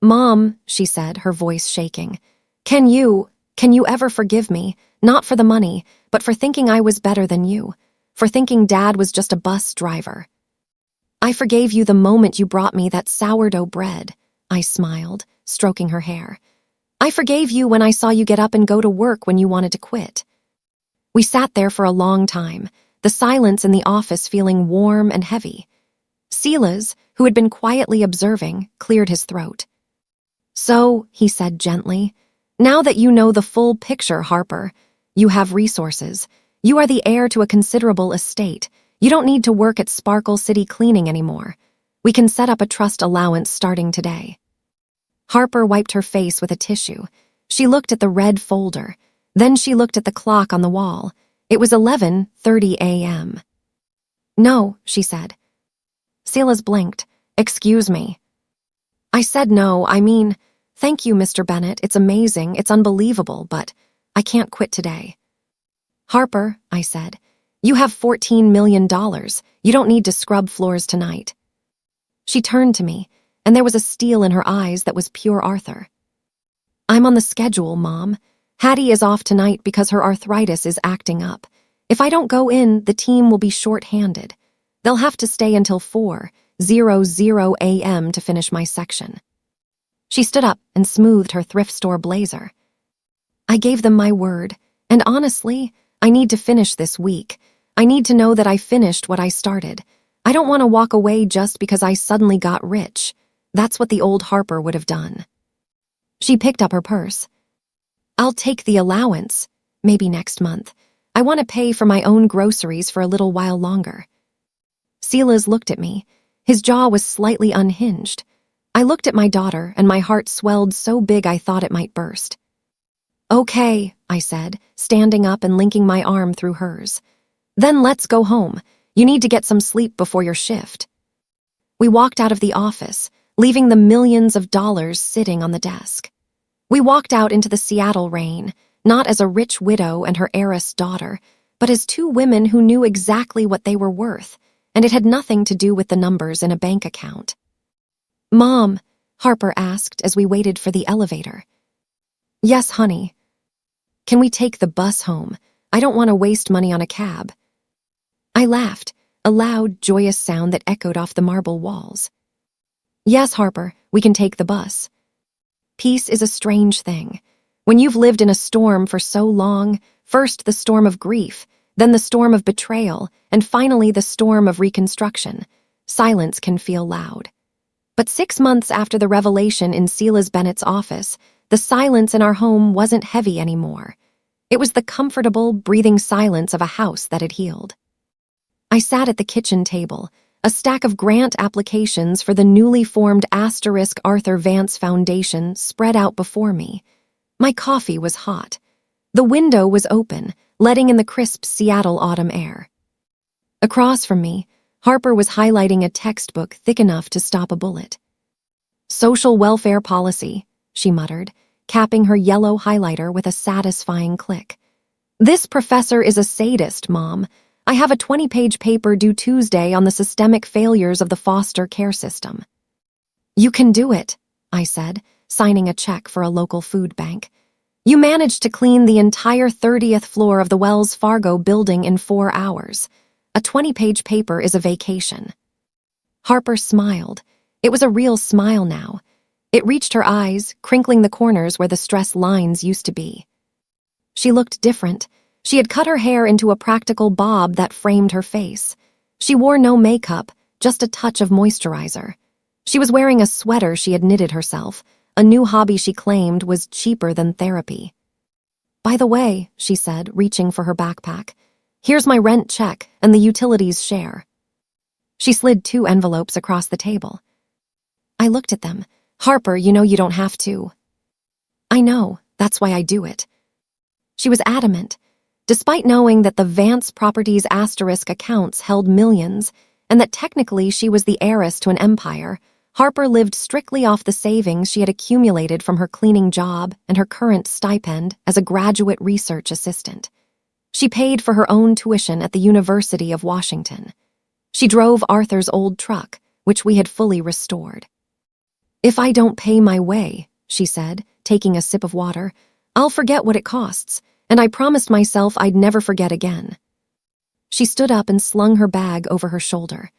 Mom, she said, her voice shaking, can you ever forgive me, not for the money, but for thinking I was better than you, for thinking Dad was just a bus driver? I forgave you the moment you brought me that sourdough bread, I smiled, stroking her hair. I forgave you when I saw you get up and go to work when you wanted to quit. We sat there for a long time, the silence in the office feeling warm and heavy. Silas, who had been quietly observing, cleared his throat. So, he said gently, now that you know the full picture, Harper, you have resources. You are the heir to a considerable estate. You don't need to work at Sparkle City Cleaning anymore. We can set up a trust allowance starting today. Harper wiped her face with a tissue. She looked at the red folder. Then she looked at the clock on the wall. It was 11:30 a.m. No, she said. Silas blinked. Excuse me. I said no, I mean, thank you, Mr. Bennett. It's amazing, it's unbelievable, but I can't quit today. Harper, I said, you have $14 million. You don't need to scrub floors tonight. She turned to me, and there was a steel in her eyes that was pure Arthur. I'm on the schedule, Mom. Hattie is off tonight because her arthritis is acting up. If I don't go in, the team will be short-handed. They'll have to stay until 4:00 a.m. to finish my section. She stood up and smoothed her thrift store blazer. I gave them my word, and honestly, I need to finish this week. I need to know that I finished what I started. I don't want to walk away just because I suddenly got rich. That's what the old Harper would have done. She picked up her purse. I'll take the allowance, maybe next month. I want to pay for my own groceries for a little while longer. Silas looked at me. His jaw was slightly unhinged. I looked at my daughter, and my heart swelled so big I thought it might burst. "Okay," I said, standing up and linking my arm through hers. "Then let's go home. You need to get some sleep before your shift." We walked out of the office, leaving the millions of dollars sitting on the desk. We walked out into the Seattle rain, not as a rich widow and her heiress daughter, but as two women who knew exactly what they were worth, and it had nothing to do with the numbers in a bank account. "Mom," Harper asked as we waited for the elevator. "Yes, honey." "Can we take the bus home? I don't want to waste money on a cab." I laughed, a loud, joyous sound that echoed off the marble walls. "Yes, Harper, we can take the bus." Peace is a strange thing. When you've lived in a storm for so long, first the storm of grief, then the storm of betrayal, and finally the storm of reconstruction, silence can feel loud. But 6 months after the revelation in Silas Bennett's office, the silence in our home wasn't heavy anymore. It was the comfortable, breathing silence of a house that had healed. I sat at the kitchen table, a stack of grant applications for the newly formed Arthur Vance Foundation spread out before me. My coffee was hot. The window was open, letting in the crisp Seattle autumn air. Across from me, Harper was highlighting a textbook thick enough to stop a bullet. "Social welfare policy," she muttered, capping her yellow highlighter with a satisfying click. "This professor is a sadist, Mom. I have a 20-page paper due Tuesday on the systemic failures of the foster care system." "You can do it," I said, signing a check for a local food bank. "You managed to clean the entire 30th floor of the Wells Fargo building in 4 hours. A 20-page paper is a vacation." Harper smiled. It was a real smile now. It reached her eyes, crinkling the corners where the stress lines used to be. She looked different. She had cut her hair into a practical bob that framed her face. She wore no makeup, just a touch of moisturizer. She was wearing a sweater she had knitted herself, a new hobby she claimed was cheaper than therapy. "By the way," she said, reaching for her backpack, "here's my rent check and the utilities share." She slid 2 envelopes across the table. I looked at them. "Harper, you know you don't have to." "I know, that's why I do it." She was adamant. Despite knowing that the Vance Properties asterisk accounts held millions, and that technically she was the heiress to an empire, Harper lived strictly off the savings she had accumulated from her cleaning job and her current stipend as a graduate research assistant. She paid for her own tuition at the University of Washington. She drove Arthur's old truck, which we had fully restored. "If I don't pay my way," she said, taking a sip of water, "I'll forget what it costs, and I promised myself I'd never forget again." She stood up and slung her bag over her shoulder.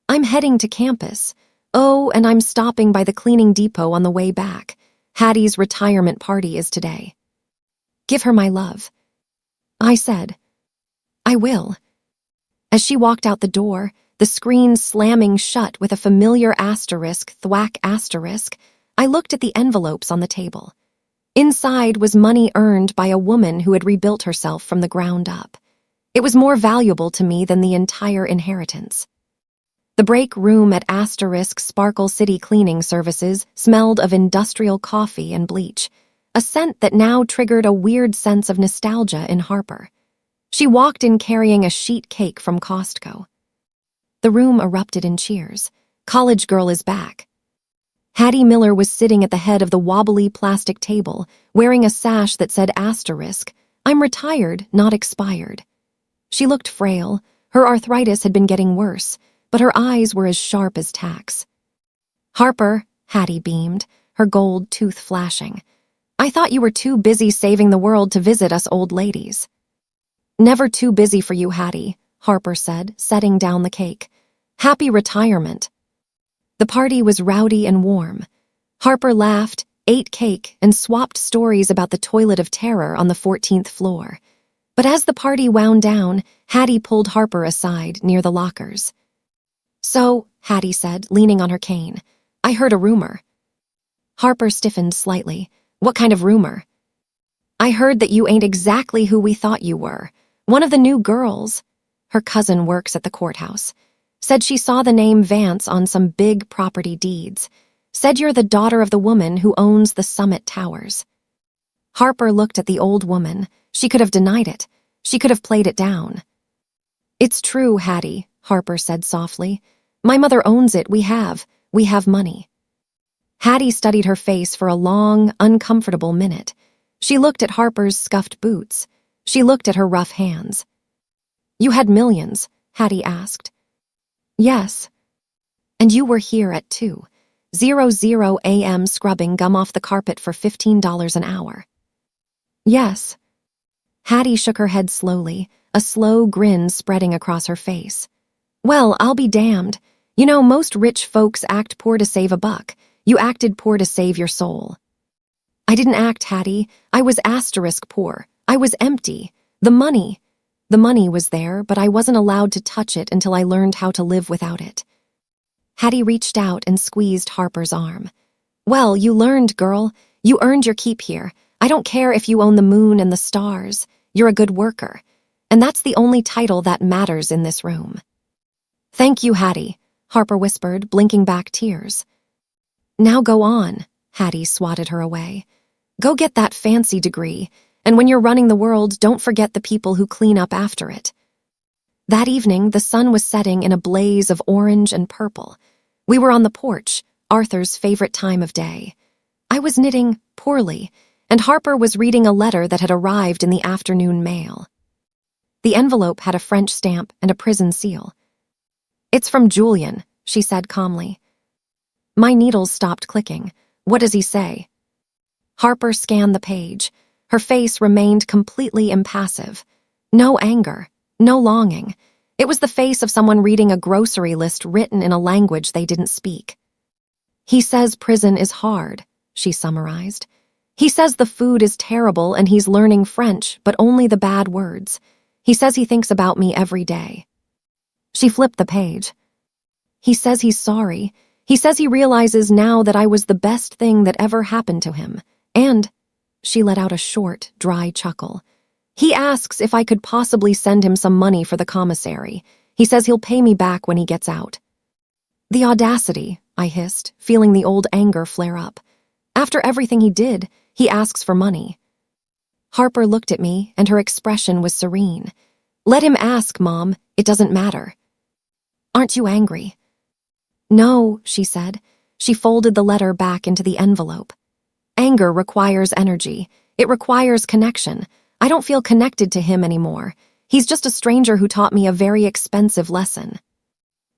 "I'm heading to campus. Oh, and I'm stopping by the cleaning depot on the way back. Hattie's retirement party is today. Give her my love." I said, "I will." As she walked out the door, the screen slamming shut with a familiar asterisk, thwack asterisk, I looked at the envelopes on the table. Inside was money earned by a woman who had rebuilt herself from the ground up. It was more valuable to me than the entire inheritance. The break room at Sparkle City Cleaning Services smelled of industrial coffee and bleach, a scent that now triggered a weird sense of nostalgia in Harper. She walked in carrying a sheet cake from Costco. The room erupted in cheers. "College girl is back." Hattie Miller was sitting at the head of the wobbly plastic table, wearing a sash that said asterisk, "I'm retired, not expired." She looked frail. Her arthritis had been getting worse, but her eyes were as sharp as tacks. "Harper," Hattie beamed, her gold tooth flashing, "I thought you were too busy saving the world to visit us old ladies." "Never too busy for you, Hattie," Harper said, setting down the cake. "Happy retirement." The party was rowdy and warm. Harper laughed, ate cake, and swapped stories about the toilet of terror on the 14th floor. But as the party wound down, Hattie pulled Harper aside near the lockers. "So," Hattie said, leaning on her cane, "I heard a rumor." Harper stiffened slightly. "What kind of rumor?" "I heard that you ain't exactly who we thought you were. One of the new girls," her cousin works at the courthouse, said she saw the name Vance on some big property deeds. Said you're the daughter of the woman who owns the Summit Towers. Harper looked at the old woman. She could have denied it. She could have played it down. It's true, Hattie, Harper said softly. My mother owns it. We have money. Hattie studied her face for a long, uncomfortable minute. She looked at Harper's scuffed boots. She looked at her rough hands. You had millions, Hattie asked. Yes. And you were here at 2:00 a.m. scrubbing gum off the carpet for $15 an hour. Yes. Hattie shook her head slowly, a slow grin spreading across her face. Well, I'll be damned. You know, most rich folks act poor to save a buck. You acted poor to save your soul. I didn't act, Hattie. I was asterisk poor. I was empty. The money was there, but I wasn't allowed to touch it until I learned how to live without it. Hattie reached out and squeezed Harper's arm. Well, you learned, girl. You earned your keep here. I don't care if you own the moon and the stars. You're a good worker. And that's the only title that matters in this room. Thank you, Hattie, Harper whispered, blinking back tears. Now go on, Hattie swatted her away. Go get that fancy degree, and when you're running the world, don't forget the people who clean up after it. That evening, the sun was setting in a blaze of orange and purple. We were on the porch, Arthur's favorite time of day. I was knitting poorly, and Harper was reading a letter that had arrived in the afternoon mail. The envelope had a French stamp and a prison seal. It's from Julian, she said calmly. My needles stopped clicking. What does he say? Harper scanned the page. Her face remained completely impassive. No anger, no longing. It was the face of someone reading a grocery list written in a language they didn't speak. He says prison is hard, she summarized. He says the food is terrible and he's learning French, but only the bad words. He says he thinks about me every day. She flipped the page. He says he's sorry. He says he realizes now that I was the best thing that ever happened to him. And, she let out a short, dry chuckle. He asks if I could possibly send him some money for the commissary. He says he'll pay me back when he gets out. The audacity, I hissed, feeling the old anger flare up. After everything he did, he asks for money. Harper looked at me, and her expression was serene. Let him ask, Mom. It doesn't matter. Aren't you angry? No, she said. She folded the letter back into the envelope. Anger requires energy. It requires connection. I don't feel connected to him anymore. He's just a stranger who taught me a very expensive lesson.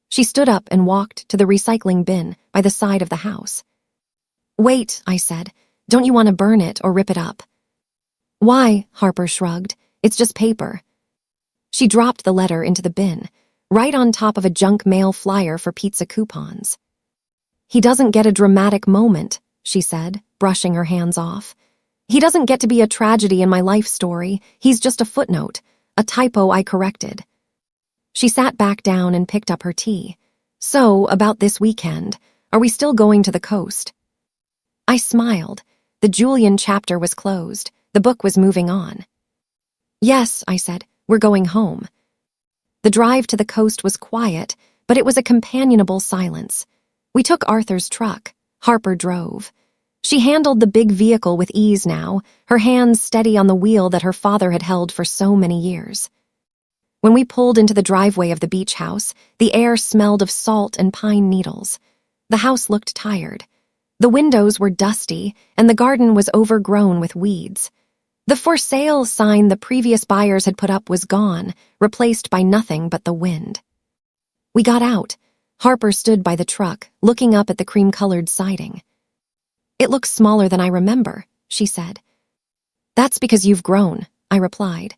She stood up and walked to the recycling bin by the side of the house. Wait, I said. Don't you want to burn it or rip it up? Why? Harper shrugged. It's just paper. She dropped the letter into the bin, right on top of a junk mail flyer for pizza coupons. He doesn't get a dramatic moment, she said, brushing her hands off. He doesn't get to be a tragedy in my life story. He's just a footnote, a typo I corrected. She sat back down and picked up her tea. So, about this weekend, are we still going to the coast? I smiled. The Julian chapter was closed. The book was moving on. Yes, I said, we're going home. The drive to the coast was quiet, but it was a companionable silence. We took Arthur's truck. Harper drove. She handled the big vehicle with ease now, her hands steady on the wheel that her father had held for so many years. When we pulled into the driveway of the beach house, the air smelled of salt and pine needles. The house looked tired. The windows were dusty, and the garden was overgrown with weeds. The for sale sign the previous buyers had put up was gone, replaced by nothing but the wind. We got out. Harper stood by the truck, looking up at the cream-colored siding. It looks smaller than I remember, she said. That's because you've grown, I replied.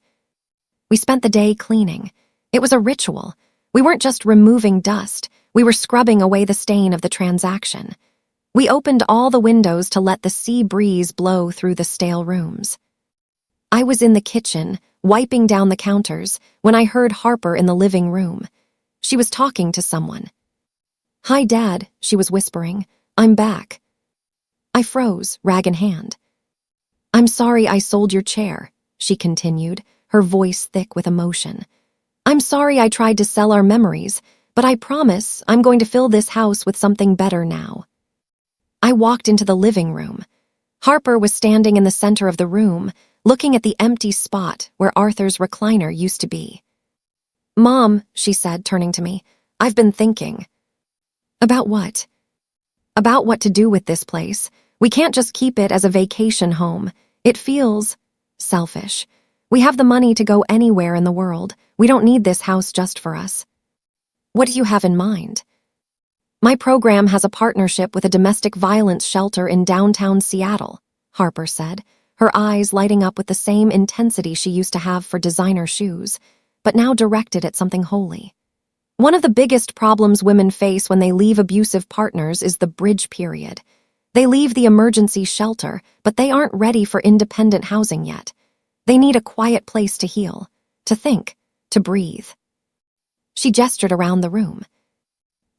We spent the day cleaning. It was a ritual. We weren't just removing dust. We were scrubbing away the stain of the transaction. We opened all the windows to let the sea breeze blow through the stale rooms. I was in the kitchen, wiping down the counters, when I heard Harper in the living room. She was talking to someone. Hi, Dad, she was whispering. I'm back. I froze, rag in hand. I'm sorry I sold your chair, she continued, her voice thick with emotion. I'm sorry I tried to sell our memories, but I promise I'm going to fill this house with something better now. I walked into the living room. Harper was standing in the center of the room, looking at the empty spot where Arthur's recliner used to be. "Mom," she said, turning to me, "I've been thinking." "About what?" "About what to do with this place. We can't just keep it as a vacation home. It feels selfish. We have the money to go anywhere in the world. We don't need this house just for us." "What do you have in mind?" "My program has a partnership with a domestic violence shelter in downtown Seattle," Harper said, her eyes lighting up with the same intensity she used to have for designer shoes, but now directed at something holy. "One of the biggest problems women face when they leave abusive partners is the bridge period. They leave the emergency shelter, but they aren't ready for independent housing yet. They need a quiet place to heal, to think, to breathe." She gestured around the room.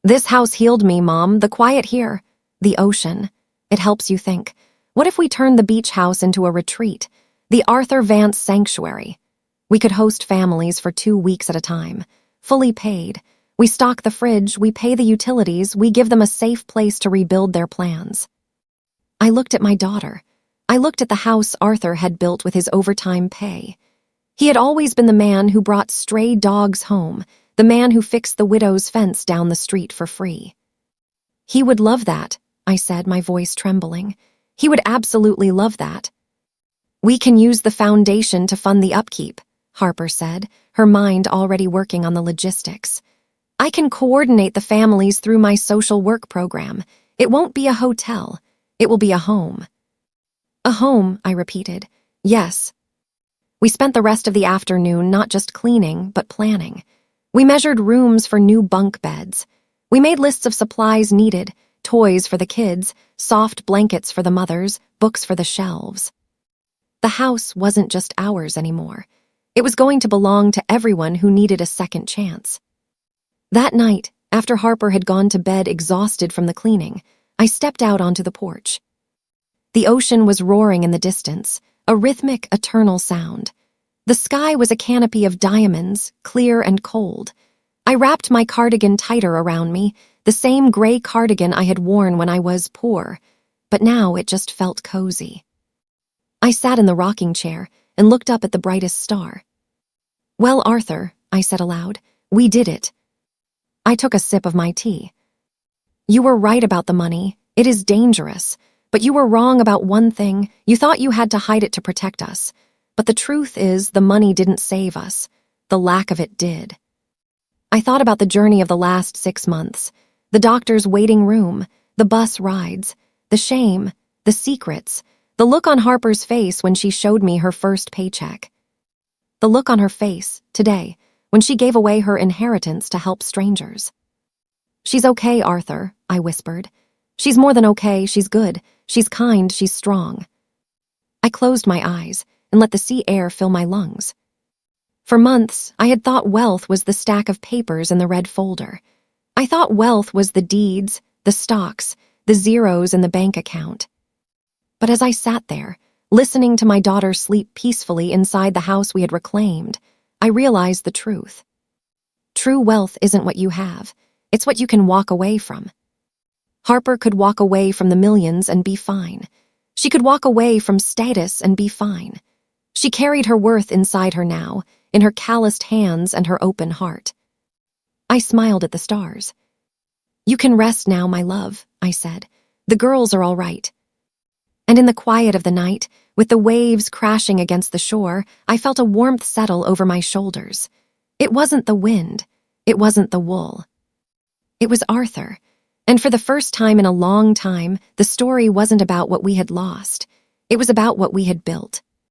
"This house healed me, Mom. The quiet here, the ocean. It helps you think. What if we turned the beach house into a retreat, the Arthur Vance Sanctuary? We could host families for 2 weeks at a time, fully paid. We stock the fridge, we pay the utilities, we give them a safe place to rebuild their plans." I looked at my daughter. I looked at the house Arthur had built with his overtime pay. He had always been the man who brought stray dogs home, the man who fixed the widow's fence down the street for free. "He would love that," I said, my voice trembling. "He would absolutely love that." "We can use the foundation to fund the upkeep," Harper said, her mind already working on the logistics. "I can coordinate the families through my social work program. It won't be a hotel. It will be a home." "A home," I repeated. "Yes." We spent the rest of the afternoon not just cleaning, but planning. We measured rooms for new bunk beds. We made lists of supplies needed, toys for the kids, soft blankets for the mothers, books for the shelves. The house wasn't just ours anymore. It was going to belong to everyone who needed a second chance. That night, after Harper had gone to bed exhausted from the cleaning, I stepped out onto the porch. The ocean was roaring in the distance, a rhythmic, eternal sound. The sky was a canopy of diamonds, clear and cold. I wrapped my cardigan tighter around me, the same gray cardigan I had worn when I was poor, but now it just felt cozy. I sat in the rocking chair and looked up at the brightest star. "Well, Arthur," I said aloud, "we did it." I took a sip of my tea. "You were right about the money. It is dangerous. But you were wrong about one thing. You thought you had to hide it to protect us. But the truth is, the money didn't save us. The lack of it did." I thought about the journey of the last 6 months, the doctor's waiting room, the bus rides, the shame, the secrets, the look on Harper's face when she showed me her first paycheck. The look on her face, today, when she gave away her inheritance to help strangers. "She's okay, Arthur," I whispered. "She's more than okay, she's good, she's kind, she's strong." I closed my eyes and let the sea air fill my lungs. For months, I had thought wealth was the stack of papers in the red folder. I thought wealth was the deeds, the stocks, the zeros in the bank account. But as I sat there, listening to my daughter sleep peacefully inside the house we had reclaimed, I realized the truth. True wealth isn't what you have, it's what you can walk away from. Harper could walk away from the millions and be fine. She could walk away from status and be fine. She carried her worth inside her now, in her calloused hands and her open heart. I smiled at the stars. "You can rest now, my love," I said. "The girls are all right." And in the quiet of the night, with the waves crashing against the shore, I felt a warmth settle over my shoulders. It wasn't the wind. It wasn't the wool. It was Arthur. And for the first time in a long time, the story wasn't about what we had lost. It was about what we had built.